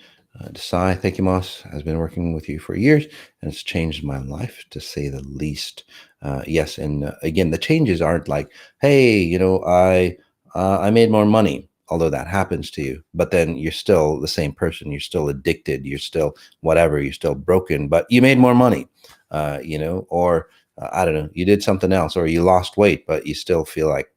Desai, thank you, Moss, has been working with you for years, and it's changed my life, to say the least. Yes, and again, the changes aren't like, hey, I made more money, although that happens to you, but then you're still the same person. You're still addicted. You're still whatever. You're still broken, but you made more money, or I don't know, you did something else, or you lost weight, but you still feel like,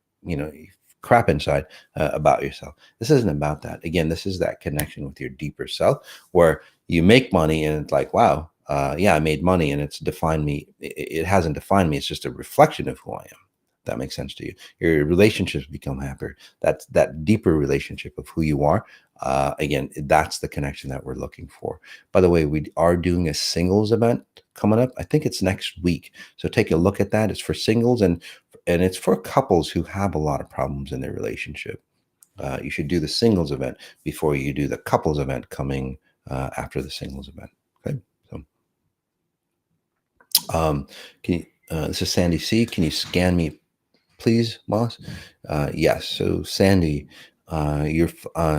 crap inside about yourself. This isn't about that. Again, this is that connection with your deeper self, where you make money and it's like, wow, yeah, I made money and it's defined me. It hasn't defined me. It's just a reflection of who I am. That makes sense to you. Your relationships become happier. That's that deeper relationship of who you are. Again, that's the connection that we're looking for. By the way, we are doing a singles event coming up. I think it's next week. So take a look at that. It's for singles, and it's for couples who have a lot of problems in their relationship. You should do the singles event before you do the couples event coming after the singles event. Okay, so this is Sandy C. Can you scan me, please, Moss? Yes. So Sandy, you're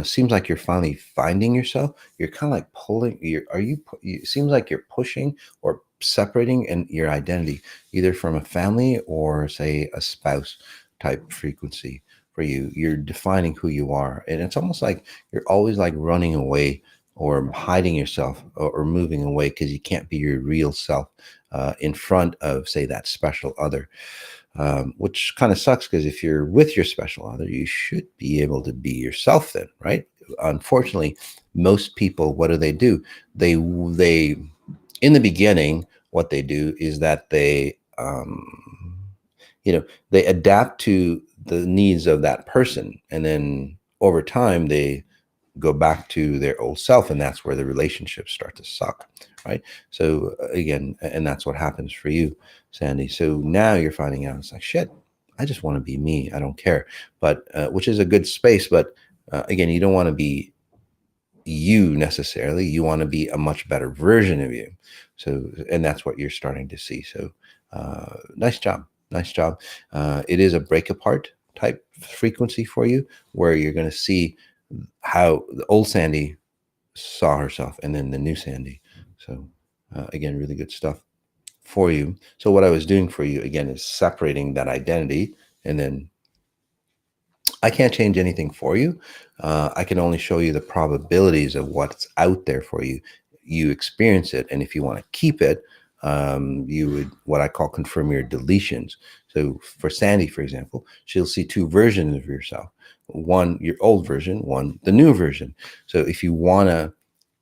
seems like you're finally finding yourself. You're kind of like pulling. It seems like you're pushing or separating in your identity, either from a family or, say, a spouse type frequency for you. You're defining who you are, and it's almost like you're always like running away or hiding yourself, or moving away because you can't be your real self in front of, say, that special other. Which kind of sucks, because if you're with your special other, you should be able to be yourself then, right? Unfortunately, most people, what do? They in the beginning, what they do is that they adapt to the needs of that person, and then over time they go back to their old self, and that's where the relationships start to suck, right? So again, and that's what happens for you, Sandy. So now you're finding out, it's like, shit, I just want to be me, I don't care. But which is a good space, but again, you don't want to be you necessarily. You want to be a much better version of you. So, and that's what you're starting to see. So nice job. It is a break apart type frequency for you, where you're going to see how the old Sandy saw herself, and then the new Sandy. So again, really good stuff for you. So what I was doing for you, again, is separating that identity, and then I can't change anything for you. I can only show you the probabilities of what's out there for you. You experience it, and if you want to keep it, you would, what I call, confirm your deletions. So for Sandy, for example, she'll see two versions of yourself: one, your old version; one, the new version. So if you want to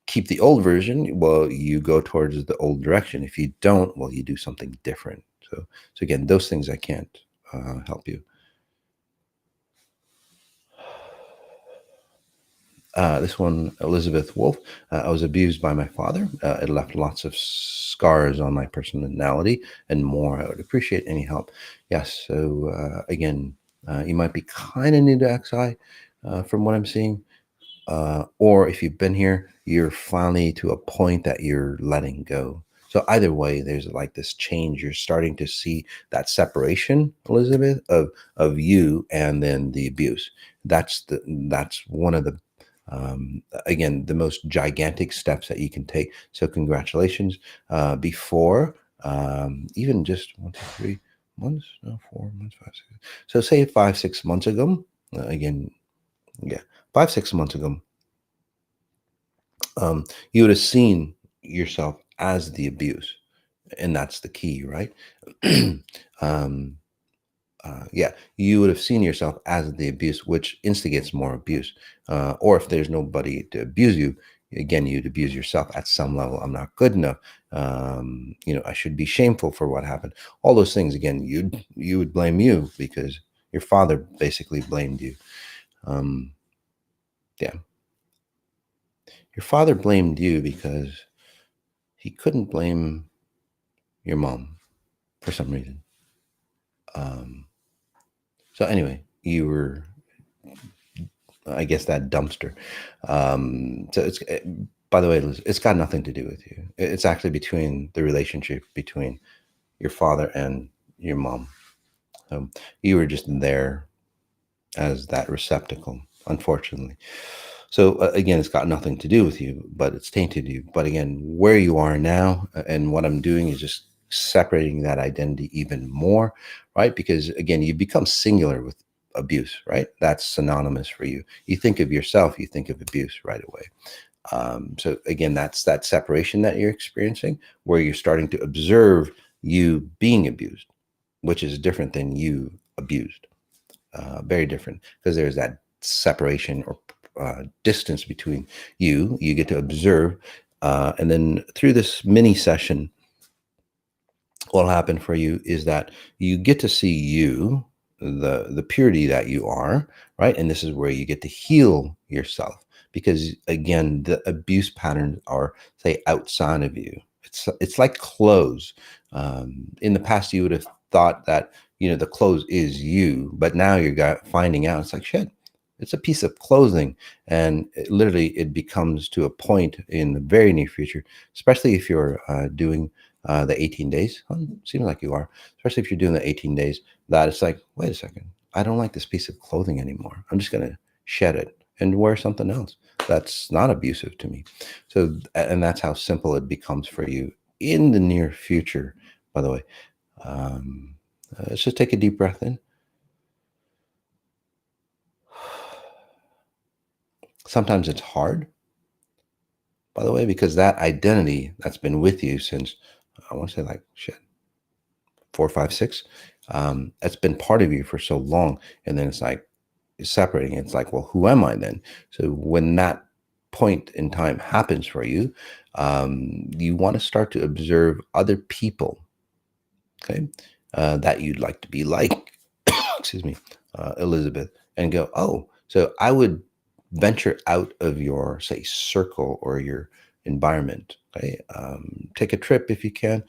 keep the old version, well, you go towards the old direction. If you don't, well, you do something different. So again, those things I can't help you. This one, Elizabeth Wolf. I was abused by my father. It left lots of scars on my personality and more. I would appreciate any help. Yes. So again, you might be kind of new to XI from what I'm seeing. Or if you've been here, you're finally to a point that you're letting go. So either way, there's like this change. You're starting to see that separation, Elizabeth, of you and then the abuse. That's one of the again, the most gigantic steps that you can take. So congratulations. Before even just 1, 2, 3 months, no, 4 months, 5, 6. So say 5, 6 months ago. Again, yeah, 5, 6 months ago, you would have seen yourself as the abuse, and that's the key, right? um, yeah, you would have seen yourself as the abuse, which instigates more abuse. Or if there's nobody to abuse you, again, you'd abuse yourself at some level. I'm not good enough. I should be shameful for what happened. All those things, again, you would blame you because your father basically blamed you. Yeah. Your father blamed you because he couldn't blame your mom for some reason. So anyway, you were, I guess, that dumpster. So it's, by the way, Liz, it's got nothing to do with you. It's actually between the relationship between your father and your mom. You were just there as that receptacle, unfortunately. So again, it's got nothing to do with you, but it's tainted you. But again, where you are now and what I'm doing is just separating that identity even more, right? Because again, you become singular with abuse, right? That's synonymous for you. You think of yourself, you think of abuse right away. So again, that's that separation that you're experiencing where you're starting to observe you being abused, which is different than you abused. Very different because there's that separation or distance between you. You get to observe, and then through this mini session, what'll happen for you is that you get to see you, the purity that you are, right? And this is where you get to heal yourself because again, the abuse patterns are say outside of you. It's like clothes. In the past, you would have thought that the clothes is you, but now you're finding out it's like shit. It's a piece of clothing, and it becomes to a point in the very near future, especially if you're doing the 18 days. Seems like you are, especially if you're doing the 18 days, that it's like, wait a second, I don't like this piece of clothing anymore. I'm just going to shed it and wear something else that's not abusive to me. So, and that's how simple it becomes for you in the near future, by the way. Let's just take a deep breath in. Sometimes it's hard, by the way, because that identity that's been with you since, I want to say like shit, 4, 5, 6. That's been part of you for so long. And then it's like separating. It's like, well, who am I then? So when that point in time happens for you, you want to start to observe other people, okay, that you'd like to be like, excuse me, Elizabeth, and go, oh, so I would venture out of your, say, circle or your environment. Okay, take a trip if you can.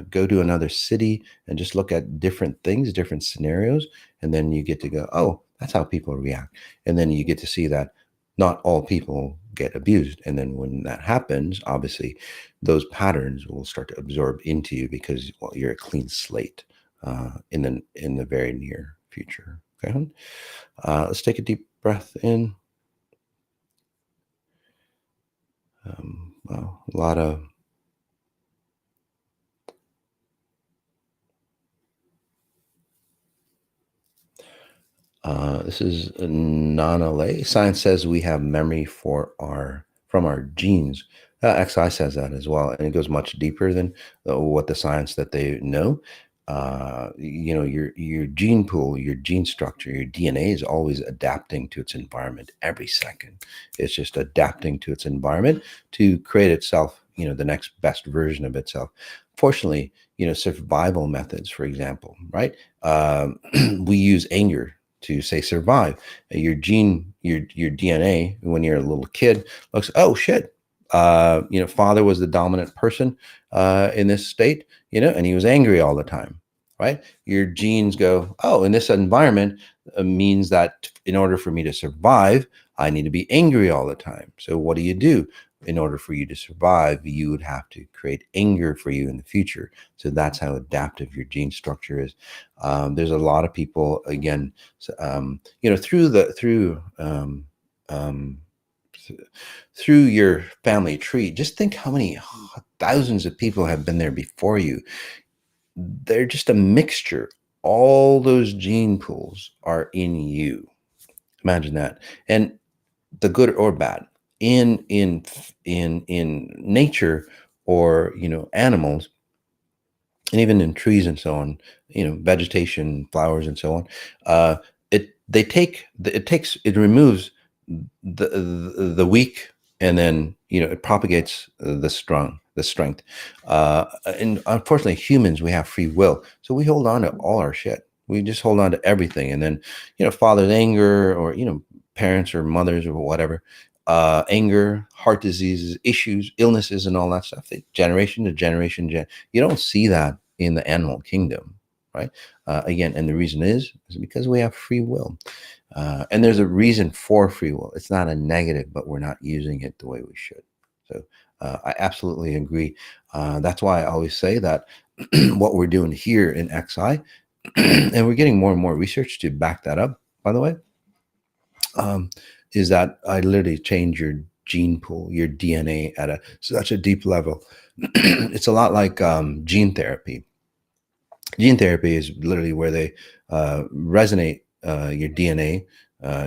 Go to another city and just look at different things, different scenarios, and then you get to go, oh, that's how people react, and then you get to see that not all people get abused, and then when that happens, obviously, those patterns will start to absorb into you because well, you're a clean slate in the very near future. Okay, let's take a deep breath in. Well, a lot of this is Nanale. Science says we have memory from our genes. XI says that as well, and it goes much deeper than what the science that they know. Your gene pool, your gene structure, your DNA is always adapting to its environment every second. It's just adapting to its environment to create itself, the next best version of itself. Fortunately, survival methods, for example, right? We use anger to say survive. Your DNA when you're a little kid looks, oh shit, father was the dominant person in this state, and he was angry all the time, right? Your genes go, oh, in this environment means that in order for me to survive, I need to be angry all the time. So what do? In order for you to survive, you would have to create anger for you in the future. So that's how adaptive your gene structure is. There's a lot of people, again, through your family tree. Just think how many thousands of people have been there before you. They're just a mixture. All those gene pools are in you. Imagine that. And the good or bad in nature or animals, and even in trees and so on, vegetation, flowers and so on, it removes the weak and then it propagates the strength. And unfortunately, humans, we have free will, so we hold on to all our shit. We just hold on to everything, and then father's anger, or parents or mothers or whatever, anger, heart diseases, issues, illnesses, and all that stuff. Generation to generation, you don't see that in the animal kingdom, right? Again, and the reason is because we have free will. And there's a reason for free will. It's not a negative, but we're not using it the way we should. So I absolutely agree. That's why I always say that what we're doing here in XI, and we're getting more and more research to back that up, by the way, is that I literally change your gene pool, your DNA at such a deep level. It's a lot like gene therapy. Gene therapy is literally where they resonate your DNA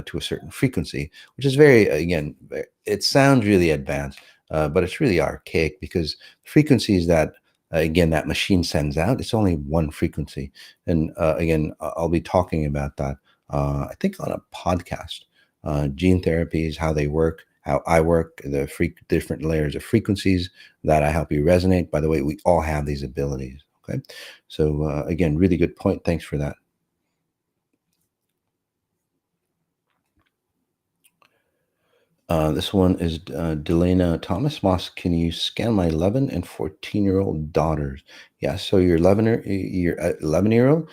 to a certain frequency, which is very, again, it sounds really advanced, but it's really archaic, because frequencies that, again, that machine sends out, it's only one frequency. And again, I'll be talking about that, I think, on a podcast. Gene therapy is how they work, how I work, the different layers of frequencies that I help you resonate. By the way, we all have these abilities. Okay. So again, really good point. Thanks for that. This one is Delana Thomas Moss. Can you scan my 11 and 14-year-old daughters? Yeah. So your 11-year-old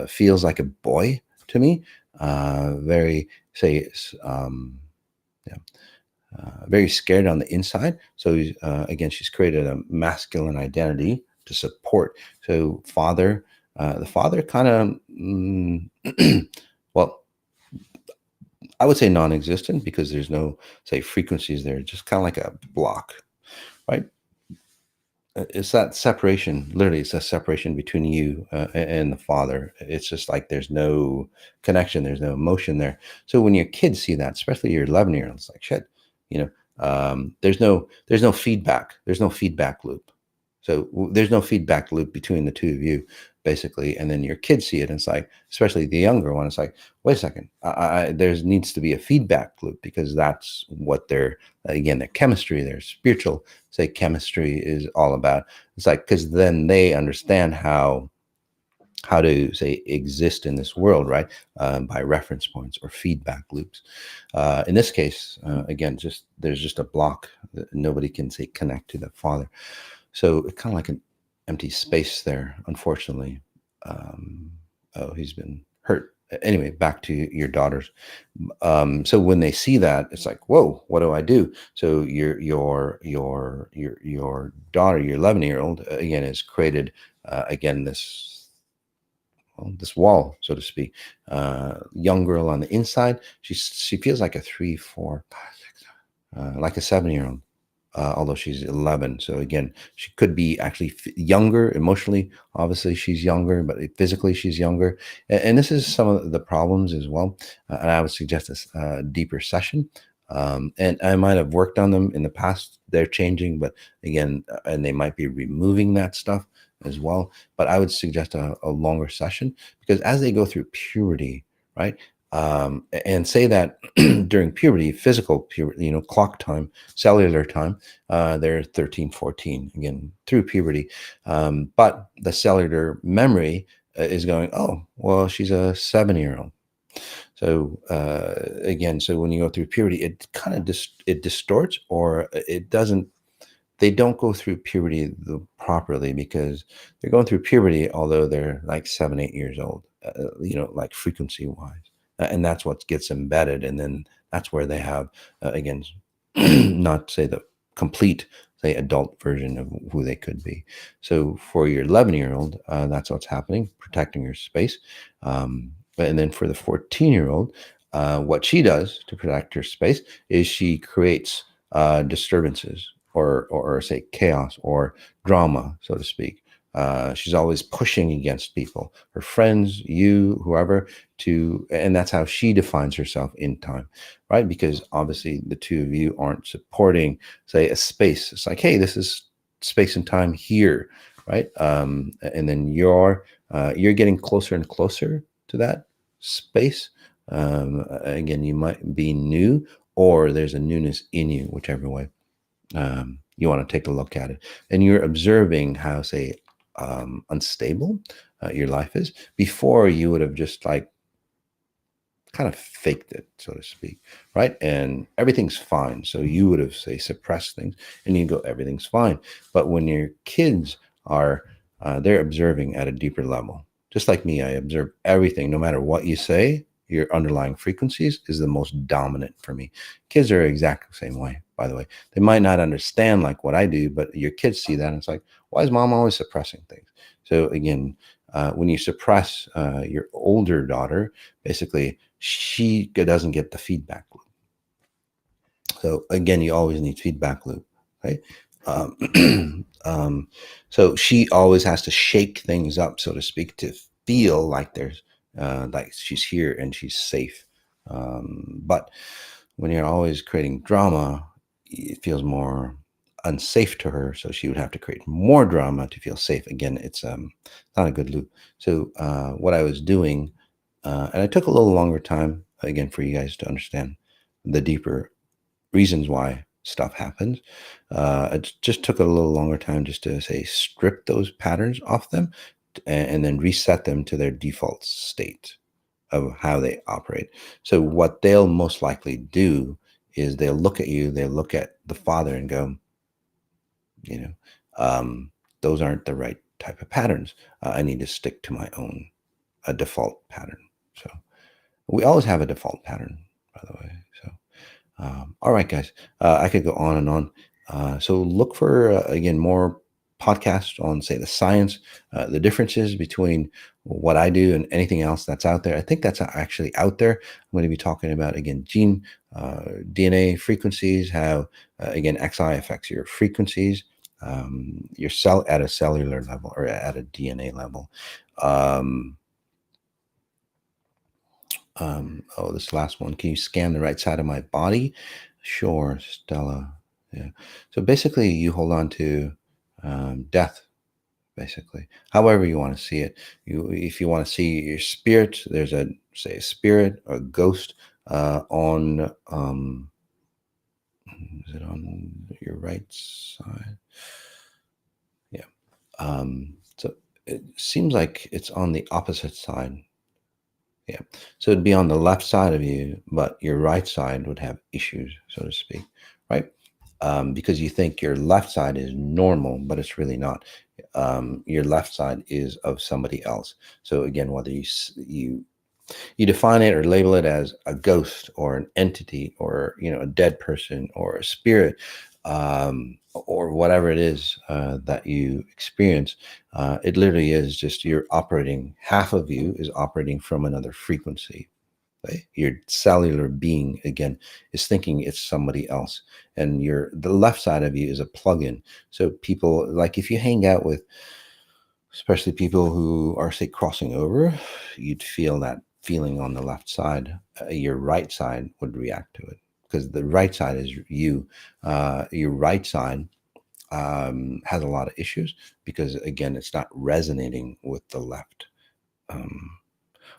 feels like a boy to me. Very yeah, very scared on the inside. So again, she's created a masculine identity to support. So the father kind of, well, I would say non-existent, because there's no, say, frequencies there, just kind of like a block, right? It's that separation. Literally, it's a separation between you and the father. It's just like there's no connection, there's no emotion there. So when your kids see that, especially your 11-year-old, it's like, shit, there's no feedback. There's no feedback loop. So there's no feedback loop between the two of you, basically. And then your kids see it, and it's like, especially the younger one, it's like, wait a second, there needs to be a feedback loop, because that's what their chemistry, their spiritual, say, chemistry is all about. It's like, because then they understand how to, say, exist in this world, right? By reference points or feedback loops. In this case, again, there's just a block that nobody can, say, connect to the father. So it's kind of like an empty space there, unfortunately. He's been hurt. Anyway, back to your daughters. So when they see that, it's like, whoa, what do I do? So your daughter, your 11-year-old, again, has created again this wall, so to speak. Young girl on the inside, she feels like a 3, 4, 5, 6, like a 7-year-old. Although she's 11. So again, she could be actually younger emotionally. Obviously, she's younger, but physically she's younger. And this is some of the problems as well. And I would suggest a deeper session. And I might have worked on them in the past. They're changing, but again, and they might be removing that stuff as well. But I would suggest a longer session, because as they go through puberty, right? And say that during puberty, physical puberty, clock time, cellular time, they're 13, 14, again, through puberty. But the cellular memory is going, oh, well, she's a 7-year-old. So again, so when you go through puberty, it kind of it distorts, or it doesn't. They don't go through puberty properly, because they're going through puberty, although they're like 7, 8 years old, like frequency wise. And that's what gets embedded. And then that's where they have, again, not say the complete, say, adult version of who they could be. So for your 11-year-old, that's what's happening, protecting your space. And then for the 14-year-old, what she does to protect her space is she creates disturbances, or say chaos or drama, so to speak. She's always pushing against people, her friends, you, whoever, and that's how she defines herself in time, right? Because obviously the two of you aren't supporting, say, a space. It's like, hey, this is space and time here, right? And then you're getting closer and closer to that space. Again, you might be new, or there's a newness in you, whichever way you want to take a look at it. And you're observing how, say, unstable your life is. Before, you would have just like kind of faked it, so to speak, right? And everything's fine. So you would have, say, suppressed things, and you go, everything's fine. But when your kids are, they're observing at a deeper level. Just like me, I observe everything, no matter what you say. Your underlying frequencies is the most dominant for me. Kids are exactly the same way, by the way. They might not understand like what I do, but your kids see that, and it's like, why is mom always suppressing things? So again, when you suppress your older daughter, basically she doesn't get the feedback loop. So again, you always need feedback loop, right? So she always has to shake things up, so to speak, to feel like there's like she's here and she's safe. But when you're always creating drama, it feels more unsafe to her. So she would have to create more drama to feel safe. Again, it's not a good loop. So what I was doing, and it took a little longer time again for you guys to understand the deeper reasons why stuff happens. It just took a little longer time just to, say, strip those patterns off them and then reset them to their default state of how they operate. So what they'll most likely do is they'll look at you, they'll look at the father and go, you know, those aren't the right type of patterns. I need to stick to my own a default pattern. So we always have a default pattern, by the way. So all right, guys, I could go on and on. So look for, again, more podcasts on, say, the science, the differences between what I do and anything else that's out there. I think that's actually out there. I'm going to be talking about, again, gene, DNA frequencies, how, again, XI affects your frequencies, your cell at a cellular level or at a DNA level. Oh, this last one. Can you scan the right side of my body? Sure, Stella. Yeah. So basically, you hold on to death. Basically, however you want to see it. If you want to see your spirit, there's a, say, a spirit or a ghost on. Is it on your right side? Yeah. So it seems like it's on the opposite side. Yeah. So it'd be on the left side of you, but your right side would have issues, so to speak, right? Because you think your left side is normal, but it's really not. Your left side is of somebody else. So again, whether you define it or label it as a ghost or an entity or, a dead person or a spirit, or whatever it is that you experience, it literally is just you're operating, half of you is operating from another frequency. Right? Your cellular being, again, is thinking it's somebody else, and the left side of you is a plug-in. So people, like, if you hang out with especially people who are, say, crossing over, you'd feel that feeling on the left side. Your right side would react to it because the right side is you. Your right side has a lot of issues because, again, it's not resonating with the left.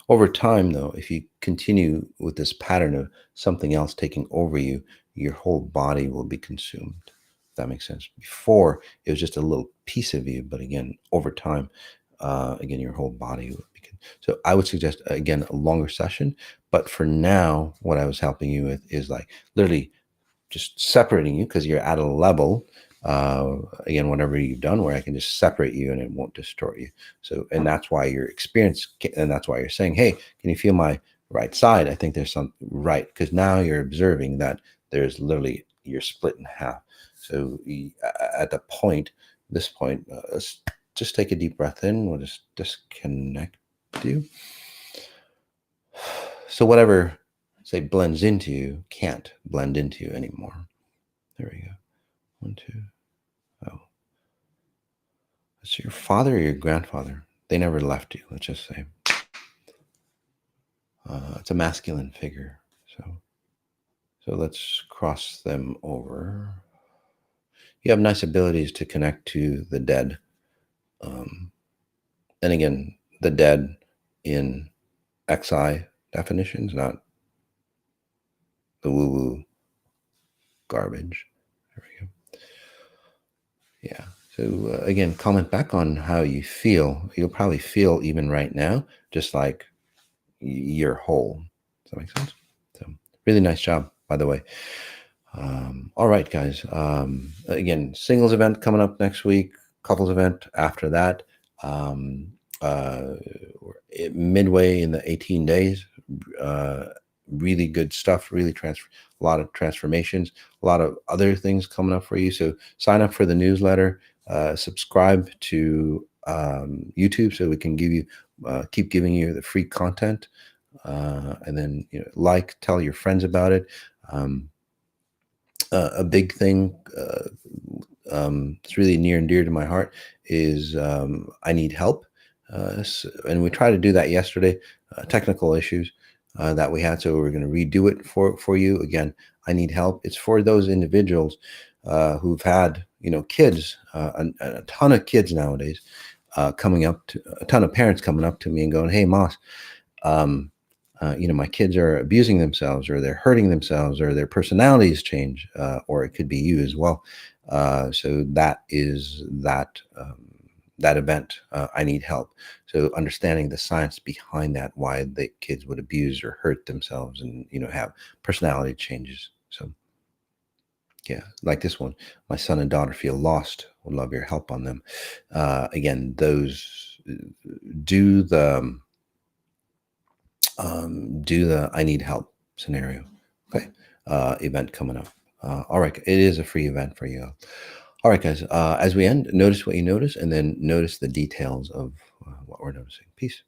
Over time, though, if you continue with this pattern of something else taking over you, your whole body will be consumed. If that makes sense. Before, it was just a little piece of you, but again, over time, again, your whole body will be. So I would suggest, again, a longer session. But for now, what I was helping you with is like literally just separating you because you're at a level, again, whatever you've done, where I can just separate you and it won't distort you. So, and that's why your experience, and that's why you're saying, hey, can you feel my right side? I think there's something right, because now you're observing that there's literally, you're split in half. So at this point, let's just take a deep breath in. We'll just disconnect you. So whatever, say, blends into you can't blend into you anymore. There we go. 1, 2. Oh, it's your father or your grandfather. They never left you, let's just say. It's a masculine figure. So let's cross them over. You have nice abilities to connect to the dead. And again, the dead in XI definitions, not the woo-woo garbage. There we go. Yeah. So again, comment back on how you feel. You'll probably feel even right now, just like you're whole. Does that make sense? So really nice job, by the way. All right, guys. Again, singles event coming up next week, couples event after that. Midway in the 18 days. Really good stuff, really a lot of transformations, a lot of other things coming up for you. So sign up for the newsletter, subscribe to YouTube so we can keep giving you the free content. And then tell your friends about it. A big thing it's really near and dear to my heart is I need help. And we tried to do that yesterday, technical issues that we had. So we're going to redo it for you. Again, I need help. It's for those individuals who've had, kids, a ton of kids nowadays a ton of parents coming up to me and going, "Hey, Moss, my kids are abusing themselves, or they're hurting themselves, or their personalities change, or it could be you as well." So that is that event. I need help. So understanding the science behind that, why the kids would abuse or hurt themselves, and have personality changes. So yeah, like this one, my son and daughter feel lost. Would love your help on them. Again, those do the I need help scenario. Okay. Event coming up. All right. It is a free event for you. All right, guys. As we end, notice what you notice, and then notice the details of what we're noticing. Peace.